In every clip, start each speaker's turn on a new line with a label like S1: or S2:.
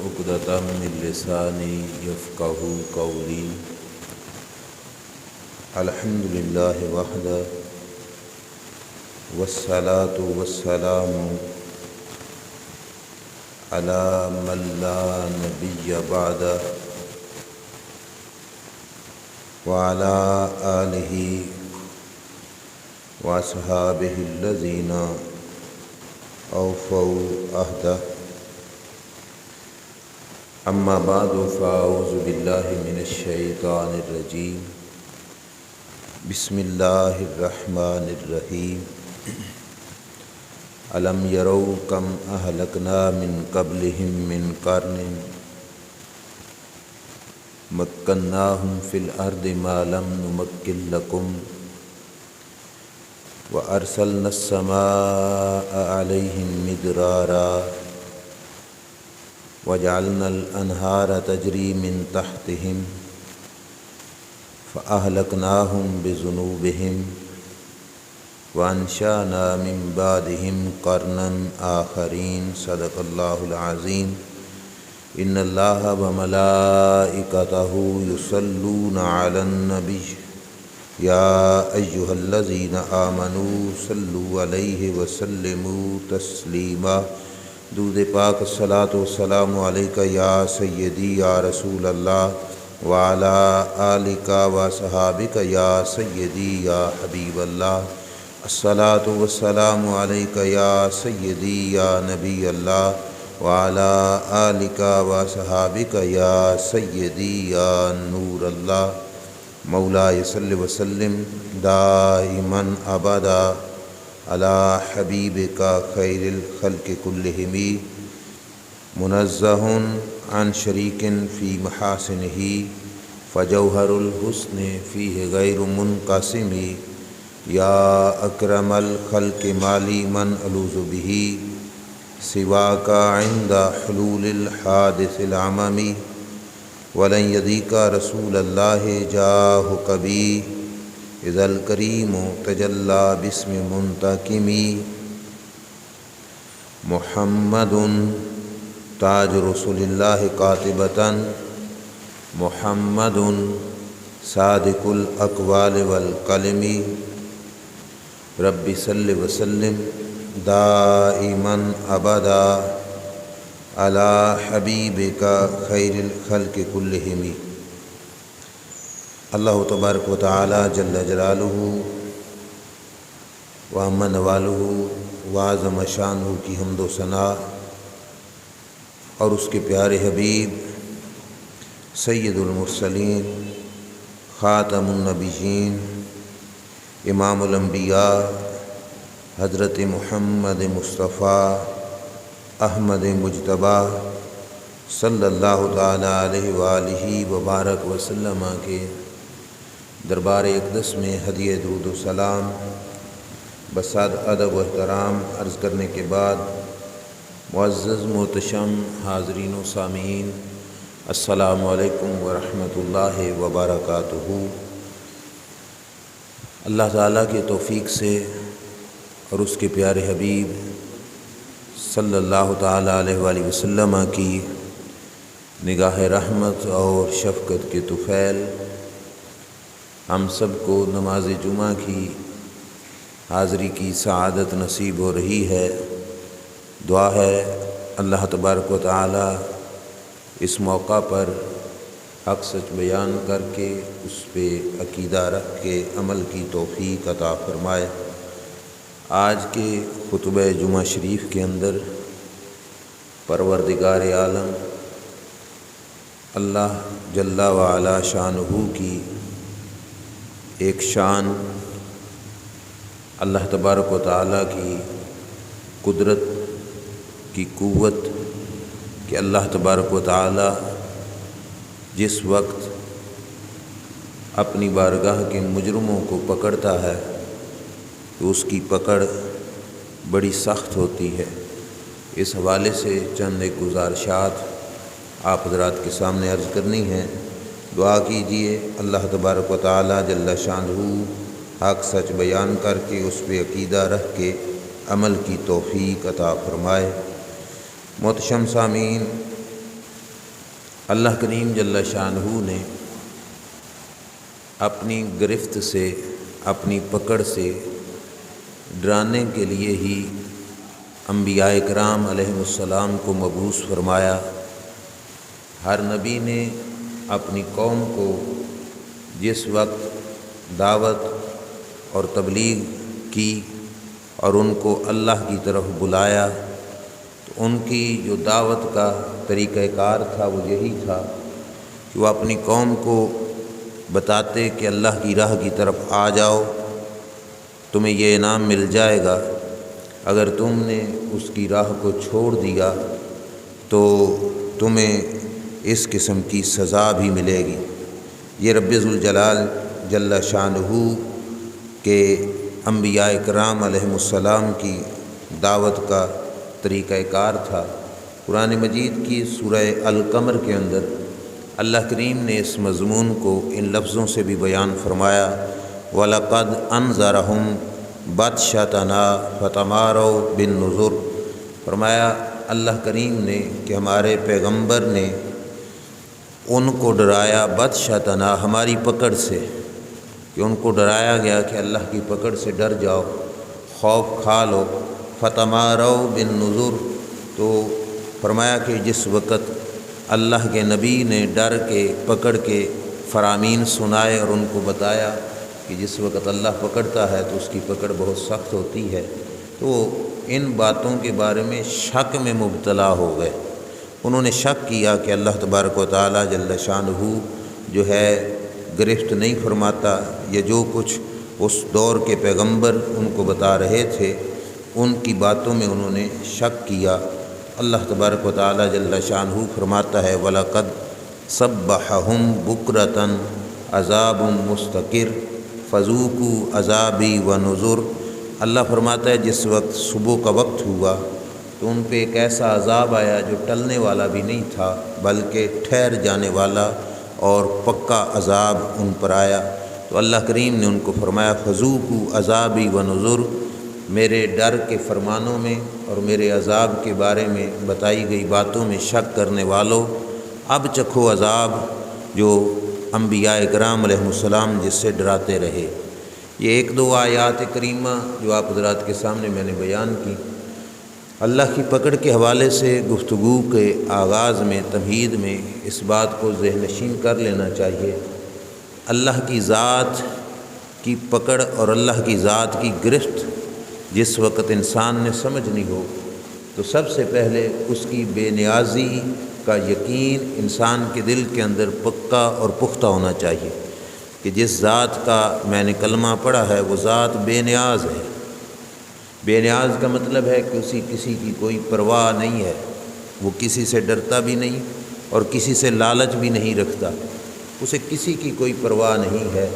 S1: عقدة من لساني يفقهوا قولي. الحمد لله وحده والصلاة والسلام على من لا نبي بعده وعلى آله وأصحابه الذين أوفوا عهده. أما بعد فأعوذ بالله من الشيطان الرجيم. بسم الله الرحمن الرحيم. ألم يروا كم أهلكنا من قبلهم من قرن مكناهم في الأرض ما لم نمكن لكم وأرسلنا السماء عليهم مدرارا وجعلنا الأنهار تجري من تحتهم فأهلكناهم بذنوبهم وأنشأنا من بعدهم قرنا آخرين. صدق الله العظيم. إن الله وملائكته يصلون على النبي يا أيها الذين آمنوا صلوا عليه وسلموا تسلیما. درود پاک الصلاۃ والسلام علیک یا سیدی یا رسول اللہ وعلی آلک وصحابک یا سیدی یا حبیب اللہ. الصلاۃ والسلام علیک یا سیدی یا نبی اللہ وعلی آلک وصحابک یا سیدی یا نور اللہ. مولاي صل وسلم دائما ابدا على حبيبك خير الخلق كلهم منزه عن شريك في محاسنه فجوهر الحسن فيه غير منقسم. يا أكرم الخلق مالي من ألوذ به سواك عند حلول الحادث العمم ولن يضيق رسول الله جاه كبي إذا الكريم تجلى باسم منتقم. محمد تاج رسول الله قاطبة محمد صادق الأقوال والقلم. رب صل وسلم دائما أبدا على حبيبك خير الخلق كلهم. اللہ تبارک و تعالی جل جلالہ وعم نوالہ وعظم شانہ کی حمد و ثناء اور اس کے پیارے حبیب سید المرسلین خاتم النبیین امام الانبیاء حضرت محمد مصطفیٰ احمد مجتبیٰ صلی اللہ تعالی علیہ وآلہ وبارک وسلم کے دربار اقدس میں ہدیہ درود و سلام بسعد ادب و احترام عرض کرنے کے بعد معزز محتشم حاضرین و سامعین السلام علیکم ورحمۃ اللہ وبرکاتہ. اللہ تعالیٰ کی توفیق سے اور اس کے پیارے حبیب صلی اللہ تعالی علیہ وآلہ وسلم کی نگاہ رحمت اور شفقت کے طفیل ہم سب کو نماز جمعہ کی حاضری کی سعادت نصیب ہو رہی ہے. دعا ہے اللہ تبارک و تعالی اس موقع پر حق سچ بیان کر کے اس پہ عقیدہ رکھ کے عمل کی توفیق عطا فرمائے. آج کے خطبہ جمعہ شریف کے اندر پروردگار عالم اللہ جل وعلا شانہ کی ایک شان اللہ تبارک و تعالیٰ کی قدرت کی قوت کہ اللہ تبارک و تعالیٰ جس وقت اپنی بارگاہ کے مجرموں کو پکڑتا ہے تو اس کی پکڑ بڑی سخت ہوتی ہے. اس حوالے سے چند ایک گزارشات آپ حضرات کے سامنے عرض کرنی ہیں. دعا کیجئے اللہ تبارک و تعالی جل شانہ حق سچ بیان کر کے اس پہ عقیدہ رکھ کے عمل کی توفیق عطا فرمائے۔ محتشم سامعین، اللہ کریم جل شانہ نے اپنی گرفت سے، اپنی پکڑ سے ڈرانے کے لیے ہی انبیاء کرام علیہم السلام کو مبعوث فرمایا۔ ہر نبی نے اپنی قوم کو جس وقت دعوت اور تبلیغ کی اور ان کو اللہ کی طرف بلایا تو ان کی جو دعوت کا طریقہ کار تھا وہ یہی تھا کہ وہ اپنی قوم کو بتاتے کہ اللہ کی راہ کی طرف آ جاؤ، تمہیں یہ انعام مل جائے گا، اگر تم نے اس کی راہ کو چھوڑ دیا تو تمہیں اس قسم کی سزا بھی ملے گی۔ یہ رب ذوالجلال جل شانہ کے انبیاء کرام علیہم السلام کی دعوت کا طریقہ کار تھا۔ قرآن مجید کی سورہ القمر کے اندر اللہ کریم نے اس مضمون کو ان لفظوں سے بھی بیان فرمایا، وَلَقَدْ أَنذَرَهُمْ بَطْشَتَنَا فَتَمَارَوْا بِالنُّذُرِ۔ فرمایا اللہ کریم نے کہ ہمارے پیغمبر نے ان کو ڈرایا، بطشتنا ہماری پکڑ سے، کہ ان کو ڈرایا گیا کہ اللہ کی پکڑ سے ڈر جاؤ، خوف کھا لو۔ فتماروا بالنذر، تو فرمایا کہ جس وقت اللہ کے نبی نے ڈر کے پکڑ کے فرامین سنائے اور ان کو بتایا کہ جس وقت اللہ پکڑتا ہے تو اس کی پکڑ بہت سخت ہوتی ہے، تو ان باتوں کے بارے میں شک میں مبتلا ہو گئے۔ انہوں نے شک کیا کہ اللہ تبارک و تعالی جل شانہ جو ہے گرفت نہیں فرماتا، یا جو کچھ اس دور کے پیغمبر ان کو بتا رہے تھے ان کی باتوں میں انہوں نے شک کیا۔ اللہ تبارک و تعالی جل شانہ فرماتا ہے، وَلَقَدْ صَبَّحَهُمْ بُكْرَةً عَذَابٌ مُسْتَقِرٌ فَذُوقُوا عَذَابِي وَنُذُرِ۔ اللہ فرماتا ہے جس وقت صبح کا وقت ہوا تو ان پہ ایک ایسا عذاب آیا جو ٹلنے والا بھی نہیں تھا بلکہ ٹھہر جانے والا اور پکا عذاب ان پر آیا۔ تو اللہ کریم نے ان کو فرمایا، فَذُوقُوا عَذَابِي وَنُذُرِ، میرے ڈر کے فرمانوں میں اور میرے عذاب کے بارے میں بتائی گئی باتوں میں شک کرنے والوں، اب چکھو عذاب جو انبیاء کرام علیہ السلام جس سے ڈراتے رہے۔ یہ ایک دو آیات کریمہ جو آپ حضرات کے سامنے میں نے بیان کی، اللہ کی پکڑ کے حوالے سے گفتگو کے آغاز میں، تمہید میں اس بات کو ذہن نشین کر لینا چاہیے، اللہ کی ذات کی پکڑ اور اللہ کی ذات کی گرفت جس وقت انسان نے سمجھنی ہو تو سب سے پہلے اس کی بے نیازی کا یقین انسان کے دل کے اندر پکا اور پختہ ہونا چاہیے کہ جس ذات کا میں نے کلمہ پڑھا ہے وہ ذات بے نیاز ہے۔ بے نیاز کا مطلب ہے کہ کسی کی کوئی پرواہ نہیں ہے، وہ کسی سے ڈرتا بھی نہیں اور کسی سے لالچ بھی نہیں رکھتا، اسے کسی کی کوئی پرواہ نہیں ہے،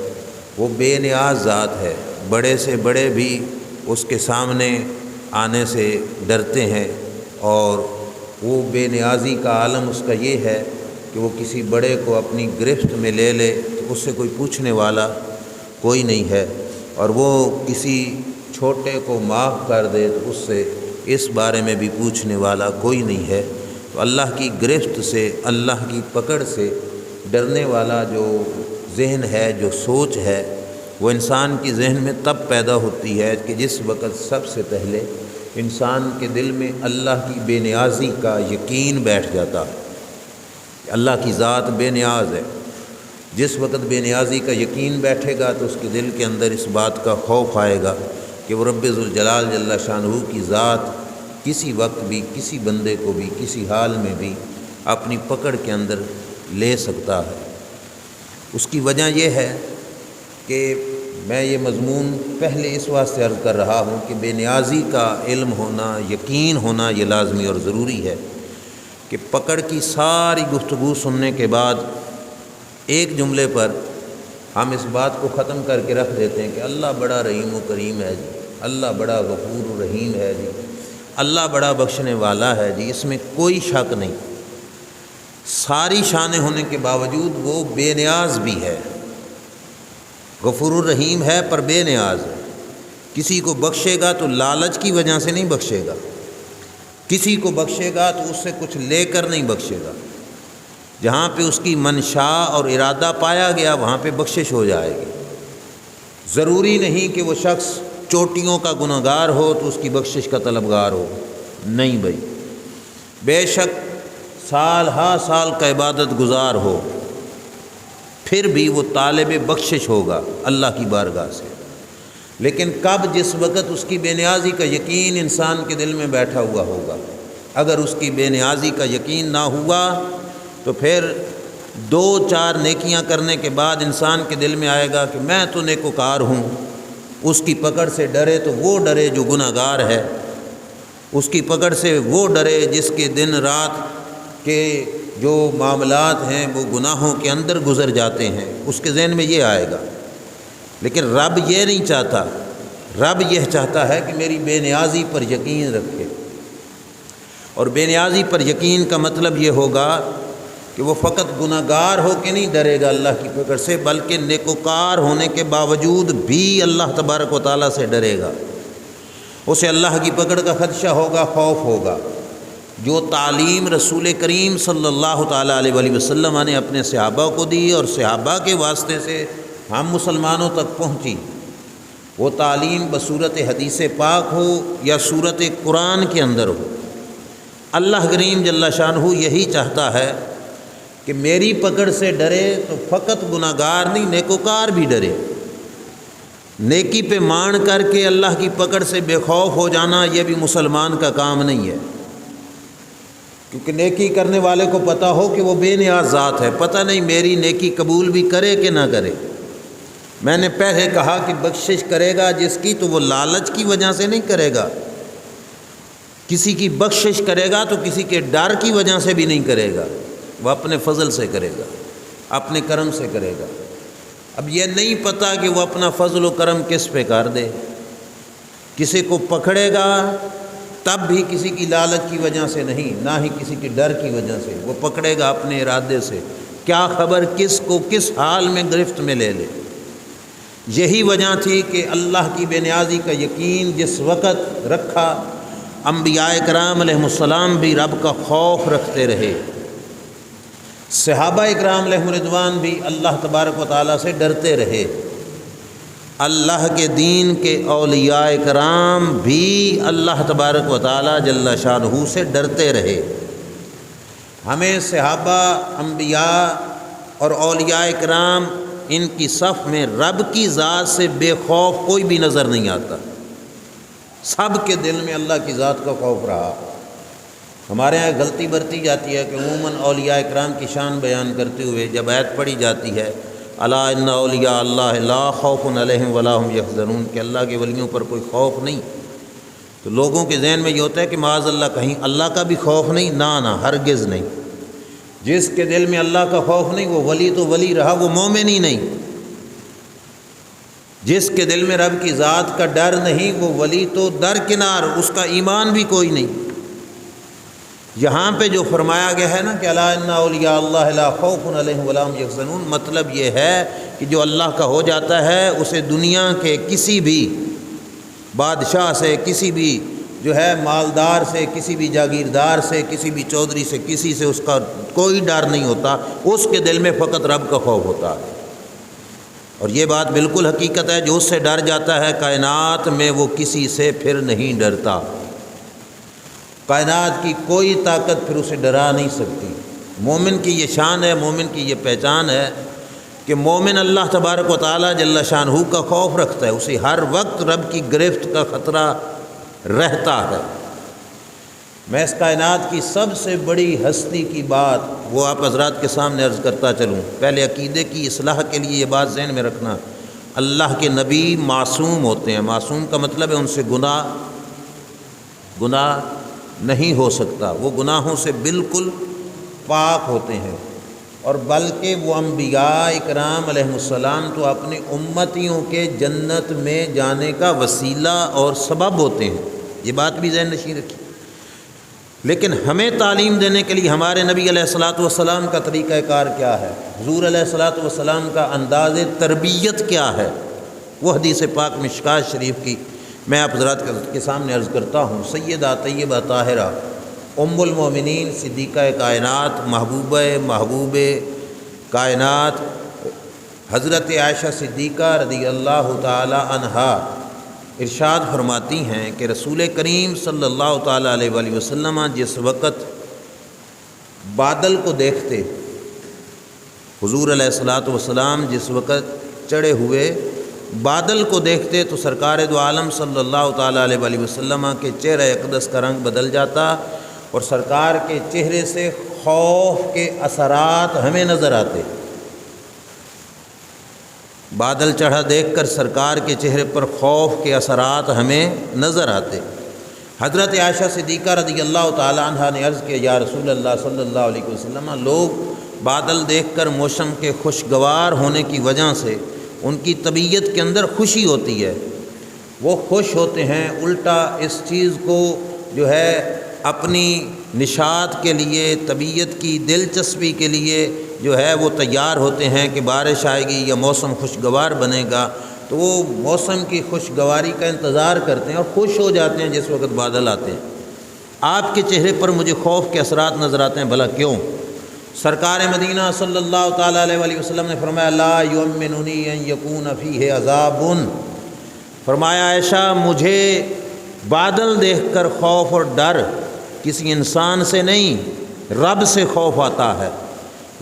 S1: وہ بے نیاز ذات ہے۔ بڑے سے بڑے بھی اس کے سامنے آنے سے ڈرتے ہیں، اور وہ بے نیازی کا عالم اس کا یہ ہے کہ وہ کسی بڑے کو اپنی گرفت میں لے لے تو اس سے کوئی پوچھنے والا کوئی نہیں ہے، اور وہ کسی چھوٹے کو معاف کر دے تو اس سے اس بارے میں بھی پوچھنے والا کوئی نہیں ہے۔ تو اللہ کی گرفت سے، اللہ کی پکڑ سے ڈرنے والا جو ذہن ہے، جو سوچ ہے، وہ انسان کی ذہن میں تب پیدا ہوتی ہے کہ جس وقت سب سے پہلے انسان کے دل میں اللہ کی بے نیازی کا یقین بیٹھ جاتا ہے کہ اللہ کی ذات بے نیاز ہے۔ جس وقت بے نیازی کا یقین بیٹھے گا تو اس کے دل کے اندر اس بات کا خوف آئے گا کہ وہ رب ذوالجلال جل شانہ کی ذات کسی وقت بھی، کسی بندے کو بھی، کسی حال میں بھی اپنی پکڑ کے اندر لے سکتا ہے۔ اس کی وجہ یہ ہے کہ میں یہ مضمون پہلے اس واسطے عرض کر رہا ہوں کہ بے نیازی کا علم ہونا، یقین ہونا یہ لازمی اور ضروری ہے کہ پکڑ کی ساری گفتگو سننے کے بعد ایک جملے پر ہم اس بات کو ختم کر کے رکھ دیتے ہیں کہ اللہ بڑا رحیم و کریم ہے جی، اللہ بڑا غفور و رحیم ہے جی، اللہ بڑا بخشنے والا ہے جی، اس میں کوئی شک نہیں۔ ساری شانیں ہونے کے باوجود وہ بے نیاز بھی ہے، غفور الرحیم ہے پر بے نیاز ہے۔ کسی کو بخشے گا تو لالچ کی وجہ سے نہیں بخشے گا، کسی کو بخشے گا تو اس سے کچھ لے کر نہیں بخشے گا، جہاں پہ اس کی منشا اور ارادہ پایا گیا وہاں پہ بخشش ہو جائے گی۔ ضروری نہیں کہ وہ شخص چوٹیوں کا گنہگار ہو تو اس کی بخشش کا طلبگار ہو، نہیں بھائی، بے شک سال ہا سال کا عبادت گزار ہو پھر بھی وہ طالب بخشش ہوگا اللہ کی بارگاہ سے، لیکن کب؟ جس وقت اس کی بے نیازی کا یقین انسان کے دل میں بیٹھا ہوا ہوگا۔ اگر اس کی بے نیازی کا یقین نہ ہوا تو پھر 2-4 نیکیاں کرنے کے بعد انسان کے دل میں آئے گا کہ میں تو نیکوکار ہوں، اس کی پکڑ سے ڈرے تو وہ ڈرے جو گناہ گار ہے، اس کی پکڑ سے وہ ڈرے جس کے دن رات کے جو معاملات ہیں وہ گناہوں کے اندر گزر جاتے ہیں، اس کے ذہن میں یہ آئے گا۔ لیکن رب یہ نہیں چاہتا، رب یہ چاہتا ہے کہ میری بے نیازی پر یقین رکھے، اور بے نیازی پر یقین کا مطلب یہ ہوگا کہ وہ فقط گناہ گار ہو کے نہیں ڈرے گا اللہ کی پکڑ سے، بلکہ نیکوکار ہونے کے باوجود بھی اللہ تبارک و تعالیٰ سے ڈرے گا، اسے اللہ کی پکڑ کا خدشہ ہوگا، خوف ہوگا۔ جو تعلیم رسول کریم صلی اللہ تعالیٰ علیہ وآلہ وسلم نے اپنے صحابہ کو دی اور صحابہ کے واسطے سے ہم مسلمانوں تک پہنچی، وہ تعلیم بصورت حدیث پاک ہو یا صورت قرآن کے اندر ہو، اللہ کریم جل شانہ یہی چاہتا ہے کہ میری پکڑ سے ڈرے تو فقط گناہ گار نہیں، نیکوکار بھی ڈرے۔ نیکی پہ مان کر کے اللہ کی پکڑ سے بے خوف ہو جانا یہ بھی مسلمان کا کام نہیں ہے، کیونکہ نیکی کرنے والے کو پتہ ہو کہ وہ بے نیاز ذات ہے، پتہ نہیں میری نیکی قبول بھی کرے کہ نہ کرے۔ میں نے پہلے کہا کہ بخشش کرے گا جس کی تو وہ لالچ کی وجہ سے نہیں کرے گا، کسی کی بخشش کرے گا تو کسی کے ڈر کی وجہ سے بھی نہیں کرے گا، وہ اپنے فضل سے کرے گا، اپنے کرم سے کرے گا۔ اب یہ نہیں پتہ کہ وہ اپنا فضل و کرم کس پہ کر دے، کسی کو پکڑے گا تب بھی کسی کی لالچ کی وجہ سے نہیں، نہ ہی کسی کے ڈر کی وجہ سے، وہ پکڑے گا اپنے ارادے سے، کیا خبر کس کو کس حال میں گرفت میں لے لے۔ یہی وجہ تھی کہ اللہ کی بے نیازی کا یقین جس وقت رکھا، انبیاء کرام علیہ السلام بھی رب کا خوف رکھتے رہے، صحابہ اکرام علیہ رضوان بھی اللہ تبارک و تعالیٰ سے ڈرتے رہے، اللہ کے دین کے اولیاء کرام بھی اللہ تبارک و تعالیٰ جل شانہ سے ڈرتے رہے۔ ہمیں صحابہ، انبیاء اور اولیاء کرام ان کی صف میں رب کی ذات سے بے خوف کوئی بھی نظر نہیں آتا، سب کے دل میں اللہ کی ذات کا خوف رہا۔ ہمارے یہاں غلطی برتی جاتی ہے کہ عموماً اولیاء کرام کی شان بیان کرتے ہوئے جب آیت پڑھی جاتی ہے الا ان اولیاء اللہ لا خوف علیہم ولا هم یحزنون، کہ اللہ کے ولیوں پر کوئی خوف نہیں، تو لوگوں کے ذہن میں یہ ہوتا ہے کہ معاذ اللہ کہیں اللہ کا بھی خوف نہیں، نہ ہرگز نہیں۔ جس کے دل میں اللہ کا خوف نہیں وہ ولی تو ولی رہا، وہ مومن ہی نہیں۔ جس کے دل میں رب کی ذات کا ڈر نہیں وہ ولی تو درکنار، اس کا ایمان بھی کوئی نہیں۔ یہاں پہ جو فرمایا گیا ہے نا کہ الا ان اولیاء اللہ لا خوف علیہم ولا هم یحزنون، مطلب یہ ہے کہ جو اللہ کا ہو جاتا ہے اسے دنیا کے کسی بھی بادشاہ سے، کسی بھی جو ہے مالدار سے، کسی بھی جاگیردار سے، کسی بھی چودھری سے، کسی سے اس کا کوئی ڈر نہیں ہوتا، اس کے دل میں فقط رب کا خوف ہوتا ہے۔ اور یہ بات بالکل حقیقت ہے، جو اس سے ڈر جاتا ہے کائنات میں وہ کسی سے پھر نہیں ڈرتا، کائنات کی کوئی طاقت پھر اسے ڈرا نہیں سکتی۔ مومن کی یہ شان ہے، مومن کی یہ پہچان ہے کہ مومن اللہ تبارک و تعالیٰ جل شانہ کا خوف رکھتا ہے، اسے ہر وقت رب کی گرفت کا خطرہ رہتا ہے۔ میں اس کائنات کی سب سے بڑی ہستی کی بات وہ آپ حضرات کے سامنے عرض کرتا چلوں۔ پہلے عقیدے کی اصلاح کے لیے یہ بات ذہن میں رکھنا، اللہ کے نبی معصوم ہوتے ہیں، معصوم کا مطلب ہے ان سے گناہ نہیں ہو سکتا، وہ گناہوں سے بالکل پاک ہوتے ہیں، اور بلکہ وہ انبیاء اکرام علیہ السلام تو اپنی امتیوں کے جنت میں جانے کا وسیلہ اور سبب ہوتے ہیں، یہ بات بھی ذہن نشین رکھی۔ لیکن ہمیں تعلیم دینے کے لیے ہمارے نبی علیہ الصلاۃ والسلام کا طریقہ کار کیا ہے، حضور علیہ الصلاۃ والسلام کا انداز تربیت کیا ہے، وہ حدیث پاک مشکات شریف کی میں آپ حضرات کے سامنے عرض کرتا ہوں۔ سیدہ طیبہ طاہرہ ام المومنین صدیقہ کائنات محبوب کائنات حضرت عائشہ صدیقہ رضی اللہ تعالی عنہا ارشاد فرماتی ہیں کہ رسول کریم صلی اللہ تعالی علیہ وآلہ وسلم جس وقت بادل کو دیکھتے، حضور علیہ الصلوۃ والسلام جس وقت چڑھے ہوئے بادل کو دیکھتے تو سرکار دو عالم صلی اللہ تعالی علیہ وآلہ وسلم کے چہرہ اقدس کا رنگ بدل جاتا اور سرکار کے چہرے سے خوف کے اثرات ہمیں نظر آتے۔ بادل چڑھا دیکھ کر سرکار کے چہرے پر خوف کے اثرات ہمیں نظر آتے۔ حضرت عائشہ صدیقہ رضی اللہ تعالی عنہ نے عرض کیا، یا رسول اللہ صلی اللہ علیہ وسلم، لوگ بادل دیکھ کر موسم کے خوشگوار ہونے کی وجہ سے ان کی طبیعت کے اندر خوشی ہوتی ہے، وہ خوش ہوتے ہیں، الٹا اس چیز کو جو ہے اپنی نشاط کے لیے، طبیعت کی دلچسپی کے لیے جو ہے وہ تیار ہوتے ہیں کہ بارش آئے گی یا موسم خوشگوار بنے گا، تو وہ موسم کی خوشگواری کا انتظار کرتے ہیں اور خوش ہو جاتے ہیں جس وقت بادل آتے ہیں۔ آپ کے چہرے پر مجھے خوف کے اثرات نظر آتے ہیں، بھلا کیوں؟ سرکار مدینہ صلی اللہ تعالی علیہ وآلہ وسلم نے فرمایا، لا یؤمننی ان یکون فیہ عذاب، فرمایا عائشہ مجھے بادل دیکھ کر خوف اور ڈر کسی انسان سے نہیں، رب سے خوف آتا ہے۔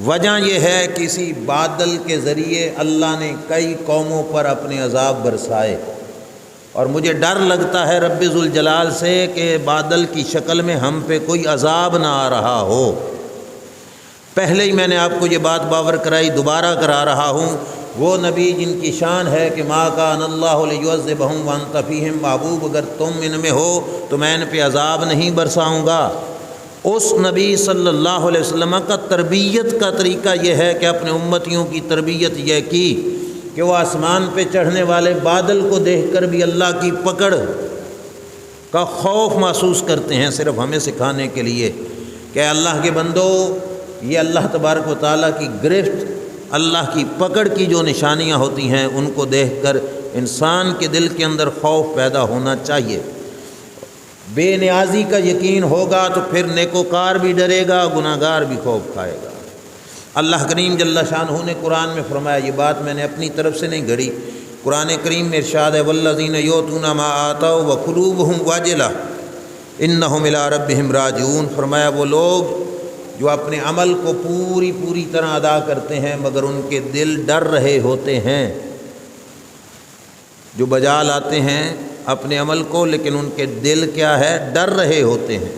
S1: وجہ یہ ہے کہ اسی بادل کے ذریعے اللہ نے کئی قوموں پر اپنے عذاب برسائے، اور مجھے ڈر لگتا ہے رب ذوالجلال سے کہ بادل کی شکل میں ہم پہ کوئی عذاب نہ آ رہا ہو۔ پہلے ہی میں نے آپ کو یہ بات باور کرائی، دوبارہ کرا رہا ہوں، وہ نبی جن کی شان ہے کہ ما کان اللہ لیعذبہم وانت فیہم، محبوب اگر تم ان میں ہو تو میں ان پہ عذاب نہیں برساؤں گا۔ اس نبی صلی اللہ علیہ وسلم کا تربیت کا طریقہ یہ ہے کہ اپنے امتیوں کی تربیت یہ کی کہ وہ آسمان پہ چڑھنے والے بادل کو دیکھ کر بھی اللہ کی پکڑ کا خوف محسوس کرتے ہیں، صرف ہمیں سکھانے کے لیے کہ اللہ کے بندو، یہ اللہ تبارک و تعالیٰ کی گرفت، اللہ کی پکڑ کی جو نشانیاں ہوتی ہیں ان کو دیکھ کر انسان کے دل کے اندر خوف پیدا ہونا چاہیے۔ بے نیازی کا یقین ہوگا تو پھر نیکوکار بھی ڈرے گا، گناہ گار بھی خوف کھائے گا۔ اللہ کریم جل شانہ نے قرآن میں فرمایا، یہ بات میں نے اپنی طرف سے نہیں گھڑی، قرآن کریم میں ارشاد ہے، والذین یؤتون ما آتوا وقلوبہم واجلہ انہم الی ربہم راجعون، فرمایا وہ لوگ جو اپنے عمل کو پوری طرح ادا کرتے ہیں مگر ان کے دل ڈر رہے ہوتے ہیں، جو بجا لاتے ہیں اپنے عمل کو لیکن ان کے دل کیا ہے، ڈر رہے ہوتے ہیں۔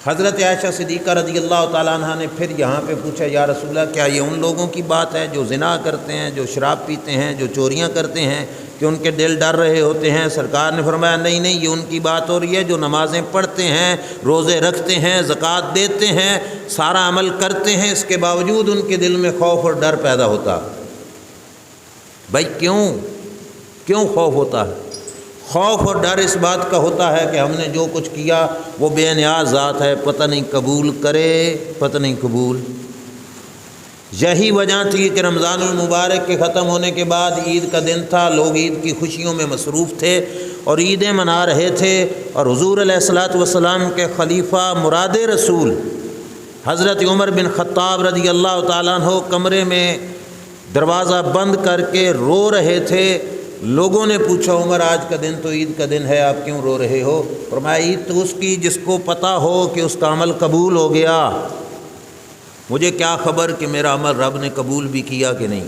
S1: حضرت عائشہ صدیقہ رضی اللہ تعالیٰ عنہ نے پھر یہاں پہ پوچھا، یا رسول اللہ کیا یہ ان لوگوں کی بات ہے جو زنا کرتے ہیں، جو شراب پیتے ہیں، جو چوریاں کرتے ہیں، کہ ان کے دل ڈر رہے ہوتے ہیں؟ سرکار نے فرمایا نہیں، یہ ان کی بات ہو رہی ہے جو نمازیں پڑھتے ہیں، روزے رکھتے ہیں، زکوٰۃ دیتے ہیں، سارا عمل کرتے ہیں، اس کے باوجود ان کے دل میں خوف اور ڈر پیدا ہوتا۔ بھائی کیوں خوف ہوتا ہے؟ خوف اور ڈر اس بات کا ہوتا ہے کہ ہم نے جو کچھ کیا وہ بے نیاز ذات ہے، پتہ نہیں قبول کرے، پتہ نہیں قبول۔ یہی وجہ تھی کہ رمضان المبارک کے ختم ہونے کے بعد عید کا دن تھا، لوگ عید کی خوشیوں میں مصروف تھے اور عیدیں منا رہے تھے، اور حضور علیہ الصلوۃ والسلام کے خلیفہ مراد رسول حضرت عمر بن خطاب رضی اللہ تعالیٰ عنہ کمرے میں دروازہ بند کر کے رو رہے تھے۔ لوگوں نے پوچھا، عمر آج کا دن تو عید کا دن ہے، آپ کیوں رو رہے ہو؟ فرمایا عید تو اس کی جس کو پتہ ہو کہ اس کا عمل قبول ہو گیا، مجھے کیا خبر کہ میرا عمل رب نے قبول بھی کیا کہ نہیں۔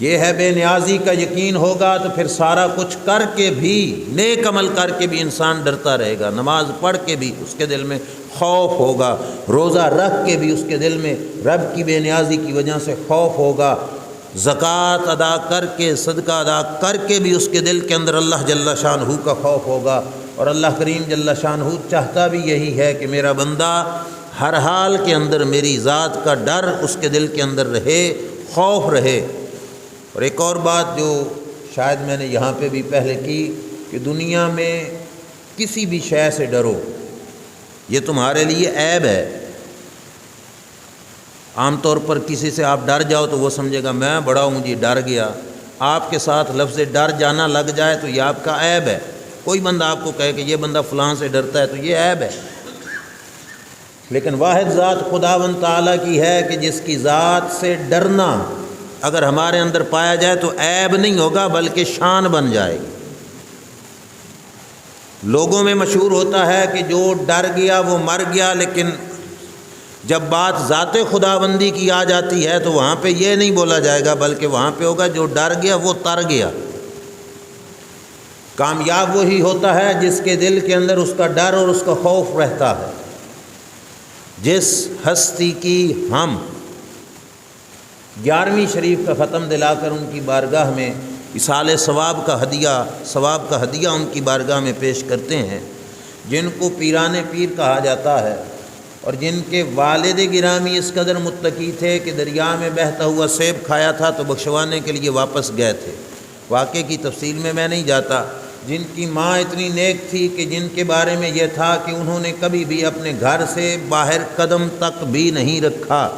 S1: یہ ہے بے نیازی کا یقین ہوگا تو پھر سارا کچھ کر کے بھی، نیک عمل کر کے بھی انسان ڈرتا رہے گا، نماز پڑھ کے بھی اس کے دل میں خوف ہوگا، روزہ رکھ کے بھی اس کے دل میں رب کی بے نیازی کی وجہ سے خوف ہوگا، زکوٰۃ ادا کر کے، صدقہ ادا کر کے بھی اس کے دل کے اندر اللہ جل شانہ کا خوف ہوگا۔ اور اللہ کریم جل شانہ چاہتا بھی یہی ہے کہ میرا بندہ ہر حال کے اندر میری ذات کا ڈر اس کے دل کے اندر رہے، خوف رہے۔ اور ایک اور بات جو شاید میں نے یہاں پہ بھی پہلے کی کہ دنیا میں کسی بھی شے سے ڈرو، یہ تمہارے لیے عیب ہے۔ عام طور پر کسی سے آپ ڈر جاؤ تو وہ سمجھے گا میں بڑا ہوں جی ڈر گیا، آپ کے ساتھ لفظ ڈر جانا لگ جائے تو یہ آپ کا عیب ہے۔ کوئی بندہ آپ کو کہے کہ یہ بندہ فلاں سے ڈرتا ہے تو یہ عیب ہے، لیکن واحد ذات خداوند تعالیٰ کی ہے کہ جس کی ذات سے ڈرنا اگر ہمارے اندر پایا جائے تو عیب نہیں ہوگا بلکہ شان بن جائے گی۔ لوگوں میں مشہور ہوتا ہے کہ جو ڈر گیا وہ مر گیا، لیکن جب بات ذات خداوندی کی آ جاتی ہے تو وہاں پہ یہ نہیں بولا جائے گا، بلکہ وہاں پہ ہوگا جو ڈر گیا وہ تر گیا۔ کامیاب وہی ہوتا ہے جس کے دل کے اندر اس کا ڈر اور اس کا خوف رہتا ہے۔ جس ہستی کی ہم 11ویں شریف کا ختم دلا کر ان کی بارگاہ میں اصال ثواب کا ہدیہ ان کی بارگاہ میں پیش کرتے ہیں، جن کو پیران پیر کہا جاتا ہے، اور جن کے والد گرامی اس قدر متقی تھے کہ دریا میں بہتا ہوا سیب کھایا تھا تو بخشوانے کے لیے واپس گئے تھے۔ واقعے کی تفصیل میں نہیں جاتا۔ جن کی ماں اتنی نیک تھی کہ جن کے بارے میں یہ تھا کہ انہوں نے کبھی بھی اپنے گھر سے باہر قدم تک بھی نہیں رکھا،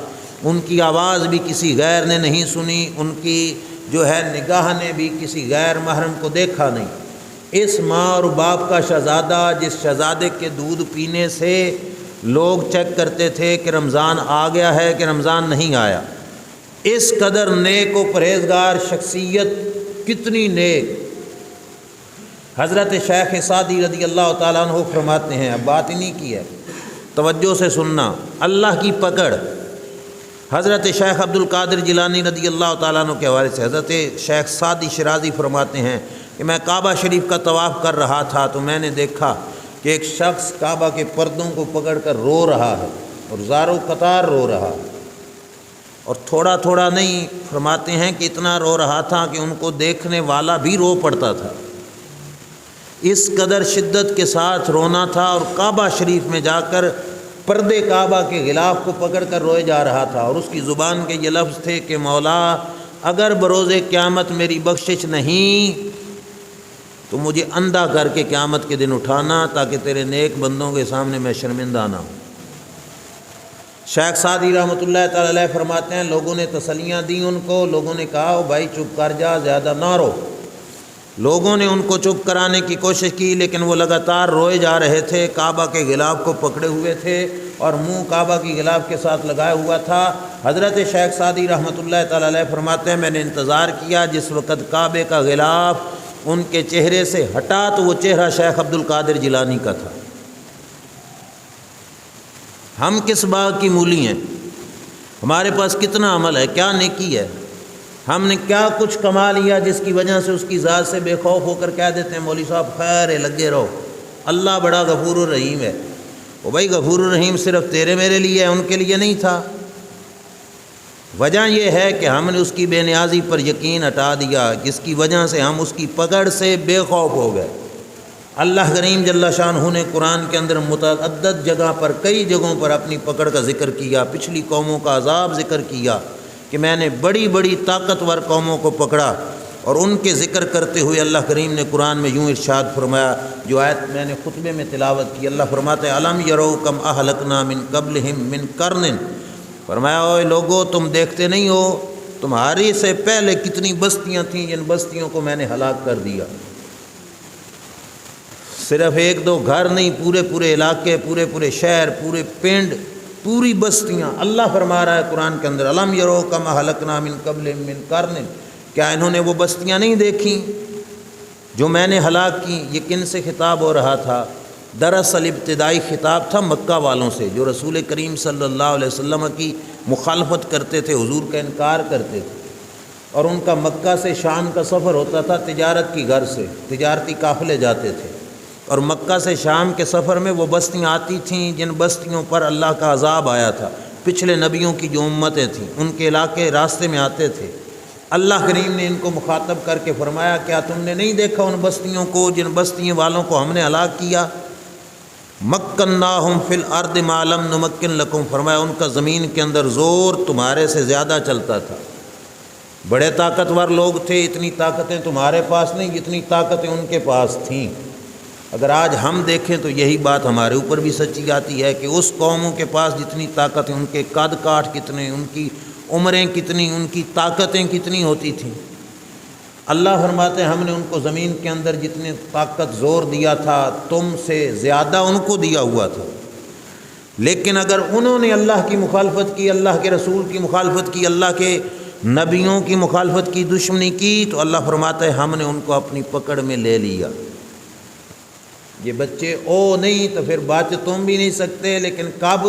S1: ان کی آواز بھی کسی غیر نے نہیں سنی، ان کی نگاہ نے بھی کسی غیر محرم کو دیکھا نہیں۔ اس ماں اور باپ کا شہزادہ، جس شہزادے کے دودھ پینے سے لوگ چیک کرتے تھے کہ رمضان آ گیا ہے کہ رمضان نہیں آیا، اس قدر نیک و پرہیزگار شخصیت، کتنی نیک۔ حضرت شیخ سعدی رضی اللہ تعالیٰ عنہ فرماتے ہیں، اب بات انہی کی ہے، توجہ سے سننا، اللہ کی پکڑ۔ حضرت شیخ عبد القادر جیلانی رضی اللہ تعالیٰ عنہ کے حوالے سے حضرت شیخ سعدی شرازی فرماتے ہیں کہ میں کعبہ شریف کا طواف کر رہا تھا تو میں نے دیکھا کہ ایک شخص کعبہ کے پردوں کو پکڑ کر رو رہا ہے، اور زاروں قطار رو رہا ہے، اور تھوڑا تھوڑا نہیں، فرماتے ہیں کہ اتنا رو رہا تھا کہ ان کو دیکھنے والا بھی رو پڑتا تھا۔ اس قدر شدت کے ساتھ رونا تھا، اور کعبہ شریف میں جا کر پردے کعبہ کے غلاف کو پکڑ کر روئے جا رہا تھا، اور اس کی زبان کے یہ لفظ تھے کہ مولا اگر بروز قیامت میری بخشش نہیں تو مجھے اندھا کر کے قیامت کے دن اٹھانا، تاکہ تیرے نیک بندوں کے سامنے میں شرمندہ نہ ہوں۔ شیخ سعدی رحمۃ اللہ تعالی علیہ فرماتے ہیں، لوگوں نے تسلیاں دیں ان کو، لوگوں نے کہا او بھائی چپ کر جا، زیادہ نہ رو۔ لوگوں نے ان کو چپ کرانے کی کوشش کی، لیکن وہ لگاتار روئے جا رہے تھے، کعبہ کے غلاف کو پکڑے ہوئے تھے اور منہ کعبہ کی غلاف کے ساتھ لگایا ہوا تھا۔ حضرت شیخ سعدی رحمۃ اللہ تعالی علیہ فرماتے ہیں، میں نے انتظار کیا، جس وقت کعبے کا غلاف ان کے چہرے سے ہٹا تو وہ چہرہ شیخ عبد القادر جیلانی کا تھا۔ ہم کس باغ کی مولی ہیں؟ ہمارے پاس کتنا عمل ہے، کیا نیکی ہے، ہم نے کیا کچھ کما لیا جس کی وجہ سے اس کی ذات سے بے خوف ہو کر کہہ دیتے ہیں مولوی صاحب خیر ہے، لگے رہو، اللہ بڑا غفور الرحیم ہے۔ وہ بھائی غفور الرحیم صرف تیرے میرے لیے ہے، ان کے لیے نہیں تھا۔ وجہ یہ ہے کہ ہم نے اس کی بے نیازی پر یقین ہٹا دیا، جس کی وجہ سے ہم اس کی پکڑ سے بے خوف ہو گئے۔ اللہ کریم جل شانہ نے قرآن کے اندر متعدد جگہ پر، کئی جگہوں پر اپنی پکڑ کا ذکر کیا، پچھلی قوموں کا عذاب ذکر کیا کہ میں نے بڑی بڑی طاقتور قوموں کو پکڑا، اور ان کے ذکر کرتے ہوئے اللہ کریم نے قرآن میں یوں ارشاد فرمایا، جو آیت میں نے خطبے میں تلاوت کی، اللہ فرماتے ہیں الم یرو کم اہلکنا من قبلہم من قرن، فرمایا اوے لوگو تم دیکھتے نہیں ہو تمہاری سے پہلے کتنی بستیاں تھیں، جن بستیوں کو میں نے ہلاک کر دیا۔ صرف ایک دو گھر نہیں، پورے پورے علاقے، پورے پورے شہر، پورے پنڈ، پوری بستیاں۔ اللہ فرما رہا ہے قرآن کے اندر الم یرو کم اہلکنا من قبلہم من قرن، کیا انہوں نے وہ بستیاں نہیں دیکھیں جو میں نے ہلاک کی؟ یہ کن سے خطاب ہو رہا تھا؟ دراصل ابتدائی خطاب تھا مکہ والوں سے، جو رسول کریم صلی اللہ علیہ وسلم کی مخالفت کرتے تھے، حضور کا انکار کرتے تھے، اور ان کا مکہ سے شام کا سفر ہوتا تھا تجارت کی غرض سے، تجارتی قافلے جاتے تھے، اور مکہ سے شام کے سفر میں وہ بستیاں آتی تھیں جن بستیوں پر اللہ کا عذاب آیا تھا، پچھلے نبیوں کی جو امتیں تھیں ان کے علاقے راستے میں آتے تھے۔ اللہ کریم نے ان کو مخاطب کر کے فرمایا کیا تم نے نہیں دیکھا ان بستیوں کو جن بستیوں والوں کو ہم نے ہلاک کیا؟ مکناہم فی الارض ما لم نمکن لکم، فرمایا ان کا زمین کے اندر زور تمہارے سے زیادہ چلتا تھا، بڑے طاقتور لوگ تھے، اتنی طاقتیں تمہارے پاس نہیں جتنی طاقتیں ان کے پاس تھیں۔ اگر آج ہم دیکھیں تو یہی بات ہمارے اوپر بھی سچی آتی ہے کہ اس قوموں کے پاس جتنی طاقت، ان کے قد کاٹ کتنے، ان کی عمریں کتنی، ان کی طاقتیں کتنی ہوتی تھیں۔ اللہ فرماتے ہیں ہم نے ان کو زمین کے اندر جتنی طاقت زور دیا تھا تم سے زیادہ ان کو دیا ہوا تھا، لیکن اگر انہوں نے اللہ کی مخالفت کی، اللہ کے رسول کی مخالفت کی، اللہ کے نبیوں کی مخالفت کی، دشمنی کی، تو اللہ فرماتا ہے ہم نے ان کو اپنی پکڑ میں لے لیا۔ یہ بچے او نہیں تو پھر بات تم بھی نہیں سکتے، لیکن کب؟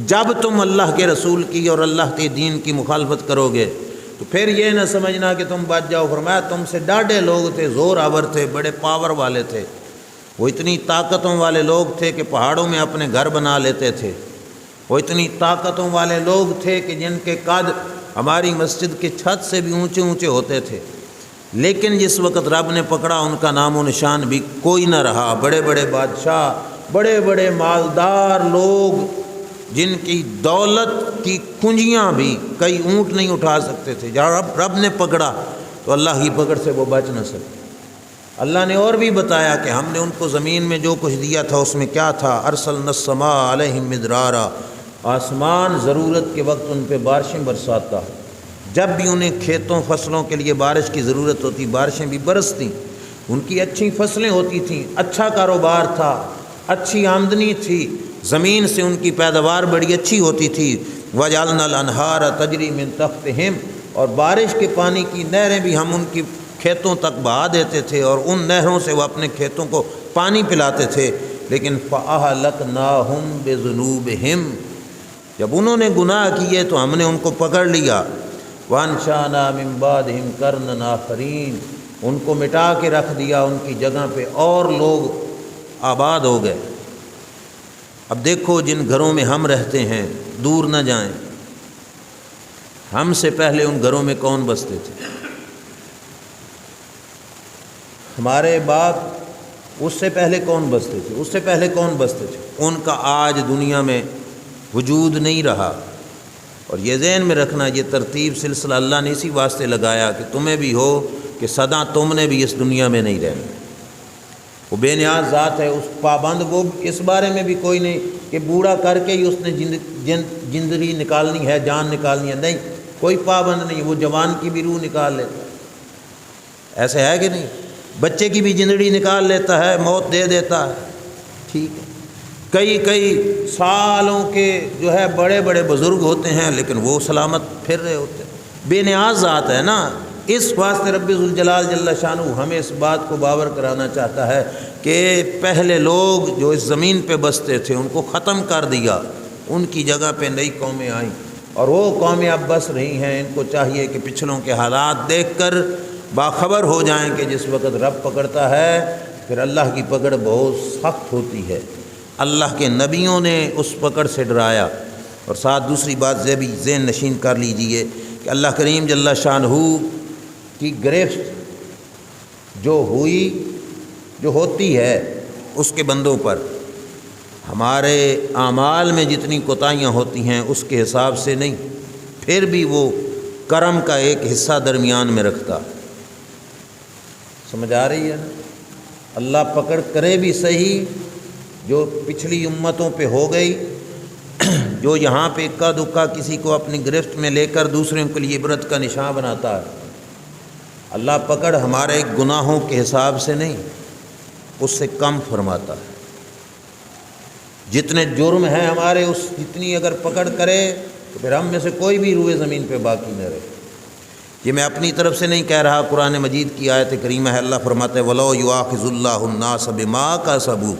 S1: جب تم اللہ کے رسول کی اور اللہ کے دین کی مخالفت کرو گے تو پھر یہ نہ سمجھنا کہ تم بچ جاؤ۔ فرمایا تم سے ڈاڈے لوگ تھے، زور آور تھے، بڑے پاور والے تھے، وہ اتنی طاقتوں والے لوگ تھے کہ پہاڑوں میں اپنے گھر بنا لیتے تھے، وہ اتنی طاقتوں والے لوگ تھے کہ جن کے قد ہماری مسجد کے چھت سے بھی اونچے اونچے ہوتے تھے، لیکن جس وقت رب نے پکڑا ان کا نام و نشان بھی کوئی نہ رہا۔ بڑے بڑے بادشاہ، بڑے بڑے مالدار لوگ جن کی دولت کی کنجیاں بھی کئی اونٹ نہیں اٹھا سکتے تھے، جب رب نے پکڑا تو اللہ کی پکڑ سے وہ بچ نہ سکے۔ اللہ نے اور بھی بتایا کہ ہم نے ان کو زمین میں جو کچھ دیا تھا اس میں کیا تھا، ارسلنا السماء علیہم مدرارا، آسمان ضرورت کے وقت ان پہ بارشیں برساتا، جب بھی انہیں کھیتوں فصلوں کے لیے بارش کی ضرورت ہوتی بارشیں بھی برستیں، ان کی اچھی فصلیں ہوتی تھیں، اچھا کاروبار تھا، اچھی آمدنی تھی، زمین سے ان کی پیداوار بڑی اچھی ہوتی تھی۔ وَجَعَلْنَا الْأَنْهَارَ تَجْرِي مِن تَحْتِهِمْ، اور بارش کے پانی کی نہریں بھی ہم ان کی کھیتوں تک بہا دیتے تھے اور ان نہروں سے وہ اپنے کھیتوں کو پانی پلاتے تھے، لیکن فَأَهْلَكْنَاهُمْ بِذُنُوبِهِمْ، جب انہوں نے گناہ کیے تو ہم نے ان کو پکڑ لیا۔ وَأَنشَأْنَا مِن بَعْدِهِمْ قَرْنًا آخَرِينَ، ان کو مٹا کے رکھ دیا، ان کی جگہ پہ اور لوگ آباد ہو گئے۔ اب دیکھو جن گھروں میں ہم رہتے ہیں، دور نہ جائیں، ہم سے پہلے ان گھروں میں کون بستے تھے؟ ہمارے باپ، اس سے پہلے کون بستے تھے؟ اس سے پہلے کون بستے تھے؟ ان کا آج دنیا میں وجود نہیں رہا۔ اور یہ ذہن میں رکھنا، یہ ترتیب سلسلہ اللہ نے اسی واسطے لگایا کہ تمہیں بھی ہو کہ سدا تم نے بھی اس دنیا میں نہیں رہنا۔ وہ بے نیاز ذات ہے، اس پابند، وہ اس بارے میں بھی کوئی نہیں کہ بوڑھا کر کے ہی اس نے زندگی نکالنی ہے، جان نکالنی ہے، نہیں، کوئی پابند نہیں، وہ جوان کی بھی روح نکال لیتا ہے، ایسے ہے کہ نہیں؟ بچے کی بھی زندگی نکال لیتا ہے، موت دے دیتا ہے، ٹھیک ہے۔ کئی سالوں کے جو ہے بڑے بڑے بزرگ ہوتے ہیں لیکن وہ سلامت پھر رہے ہوتے ہیں، بے نیاز ذات ہے نا۔ اس واسطے رب ذوالجلال جل شانہ ہمیں اس بات کو باور کرانا چاہتا ہے کہ پہلے لوگ جو اس زمین پہ بستے تھے ان کو ختم کر دیا، ان کی جگہ پہ نئی قومیں آئیں اور وہ قومیں اب بس رہی ہیں۔ ان کو چاہیے کہ پچھلوں کے حالات دیکھ کر باخبر ہو جائیں کہ جس وقت رب پکڑتا ہے پھر اللہ کی پکڑ بہت سخت ہوتی ہے۔ اللہ کے نبیوں نے اس پکڑ سے ڈرایا۔ اور ساتھ دوسری بات یہ بھی ذہن نشین کر لیجئے کہ اللہ کریم جل شانہ کی گرفت جو ہوتی ہے اس کے بندوں پر، ہمارے اعمال میں جتنی کوتاہیاں ہوتی ہیں اس کے حساب سے نہیں، پھر بھی وہ کرم کا ایک حصہ درمیان میں رکھتا۔ سمجھ آ رہی ہے نا؟ اللہ پکڑ کرے بھی صحیح، جو پچھلی امتوں پہ ہو گئی، جو یہاں پہ اکا دکا کسی کو اپنی گرفت میں لے کر دوسروں کے لیے عبرت کا نشان بناتا ہے، اللہ پکڑ ہمارے گناہوں کے حساب سے نہیں، اس سے کم فرماتا ہے۔ جتنے جرم ہیں ہمارے، اس جتنی اگر پکڑ کرے تو پھر ہم میں سے کوئی بھی روئے زمین پہ باقی نہ رہے۔ یہ میں اپنی طرف سے نہیں کہہ رہا، قرآن مجید کی آیت کریمہ ہے، اللہ فرماتا ہے وَلَوْ يُؤَاخِذُ اللَّهُ النَّاسَ بِمَا كَسَبُوا،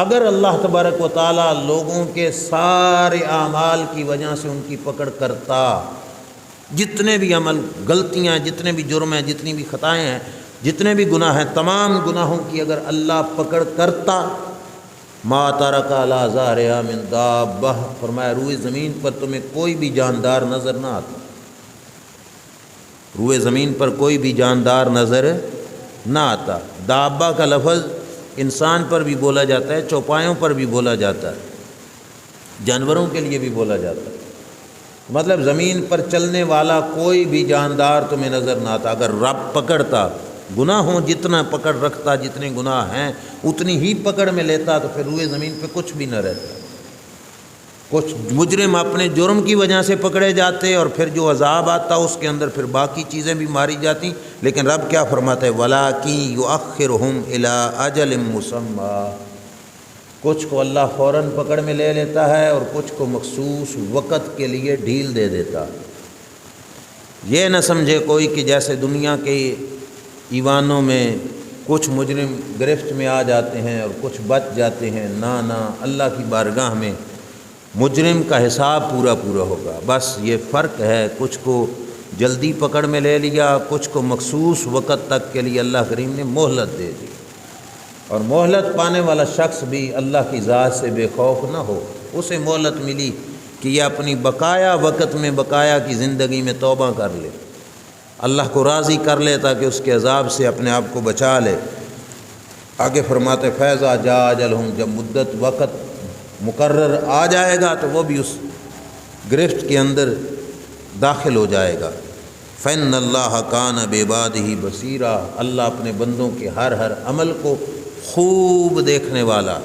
S1: اگر اللہ تبارک و تعالیٰ لوگوں کے سارے اعمال کی وجہ سے ان کی پکڑ کرتا، جتنے بھی عمل، غلطیاں، جتنے بھی جرم ہیں، جتنی بھی خطائیں ہیں، جتنے بھی گناہ ہیں، تمام گناہوں کی اگر اللہ پکڑ کرتا، ما ترک علی ظہرہا من دابہ، فرمایا روئے زمین پر تمہیں کوئی بھی جاندار نظر نہ آتا، روئے زمین پر کوئی بھی جاندار نظر نہ آتا۔ دابہ کا لفظ انسان پر بھی بولا جاتا ہے، چوپایوں پر بھی بولا جاتا ہے، جانوروں کے لیے بھی بولا جاتا ہے، مطلب زمین پر چلنے والا کوئی بھی جاندار تمہیں نظر نہ آتا۔ اگر رب پکڑتا، گناہوں جتنا پکڑ رکھتا، جتنے گناہ ہیں اتنی ہی پکڑ میں لیتا، تو پھر روئے زمین پہ کچھ بھی نہ رہتا۔ کچھ مجرم اپنے جرم کی وجہ سے پکڑے جاتے اور پھر جو عذاب آتا اس کے اندر پھر باقی چیزیں بھی ماری جاتی، لیکن رب کیا فرماتا ہے، وَلَٰكِن يُؤَخِّرُهُمْ إِلَىٰ أَجَلٍ مُّسَمًّى، کچھ کو اللہ فوراً پکڑ میں لے لیتا ہے اور کچھ کو مخصوص وقت کے لیے ڈھیل دے دیتا ہے۔ یہ نہ سمجھے کوئی کہ جیسے دنیا کے ایوانوں میں کچھ مجرم گرفت میں آ جاتے ہیں اور کچھ بچ جاتے ہیں، نہ اللہ کی بارگاہ میں مجرم کا حساب پورا ہوگا۔ بس یہ فرق ہے، کچھ کو جلدی پکڑ میں لے لیا، کچھ کو مخصوص وقت تک کے لیے اللہ کریم نے مہلت دے دی، اور مہلت پانے والا شخص بھی اللہ کی ذات سے بے خوف نہ ہو، اسے مہلت ملی کہ یہ اپنی بقایا وقت میں بقایا کی زندگی میں توبہ کر لے، اللہ کو راضی کر لے تاکہ اس کے عذاب سے اپنے آپ کو بچا لے۔ آگے فرماتے فیضا جاء اجلہم، جب مدت وقت مقرر آ جائے گا تو وہ بھی اس گرفت کے اندر داخل ہو جائے گا۔ فَإِنَّ اللَّهَ كَانَ بِعِبَادِهِ بَصِيرًا، اللہ اپنے بندوں کے ہر عمل کو خوب دیکھنے والا،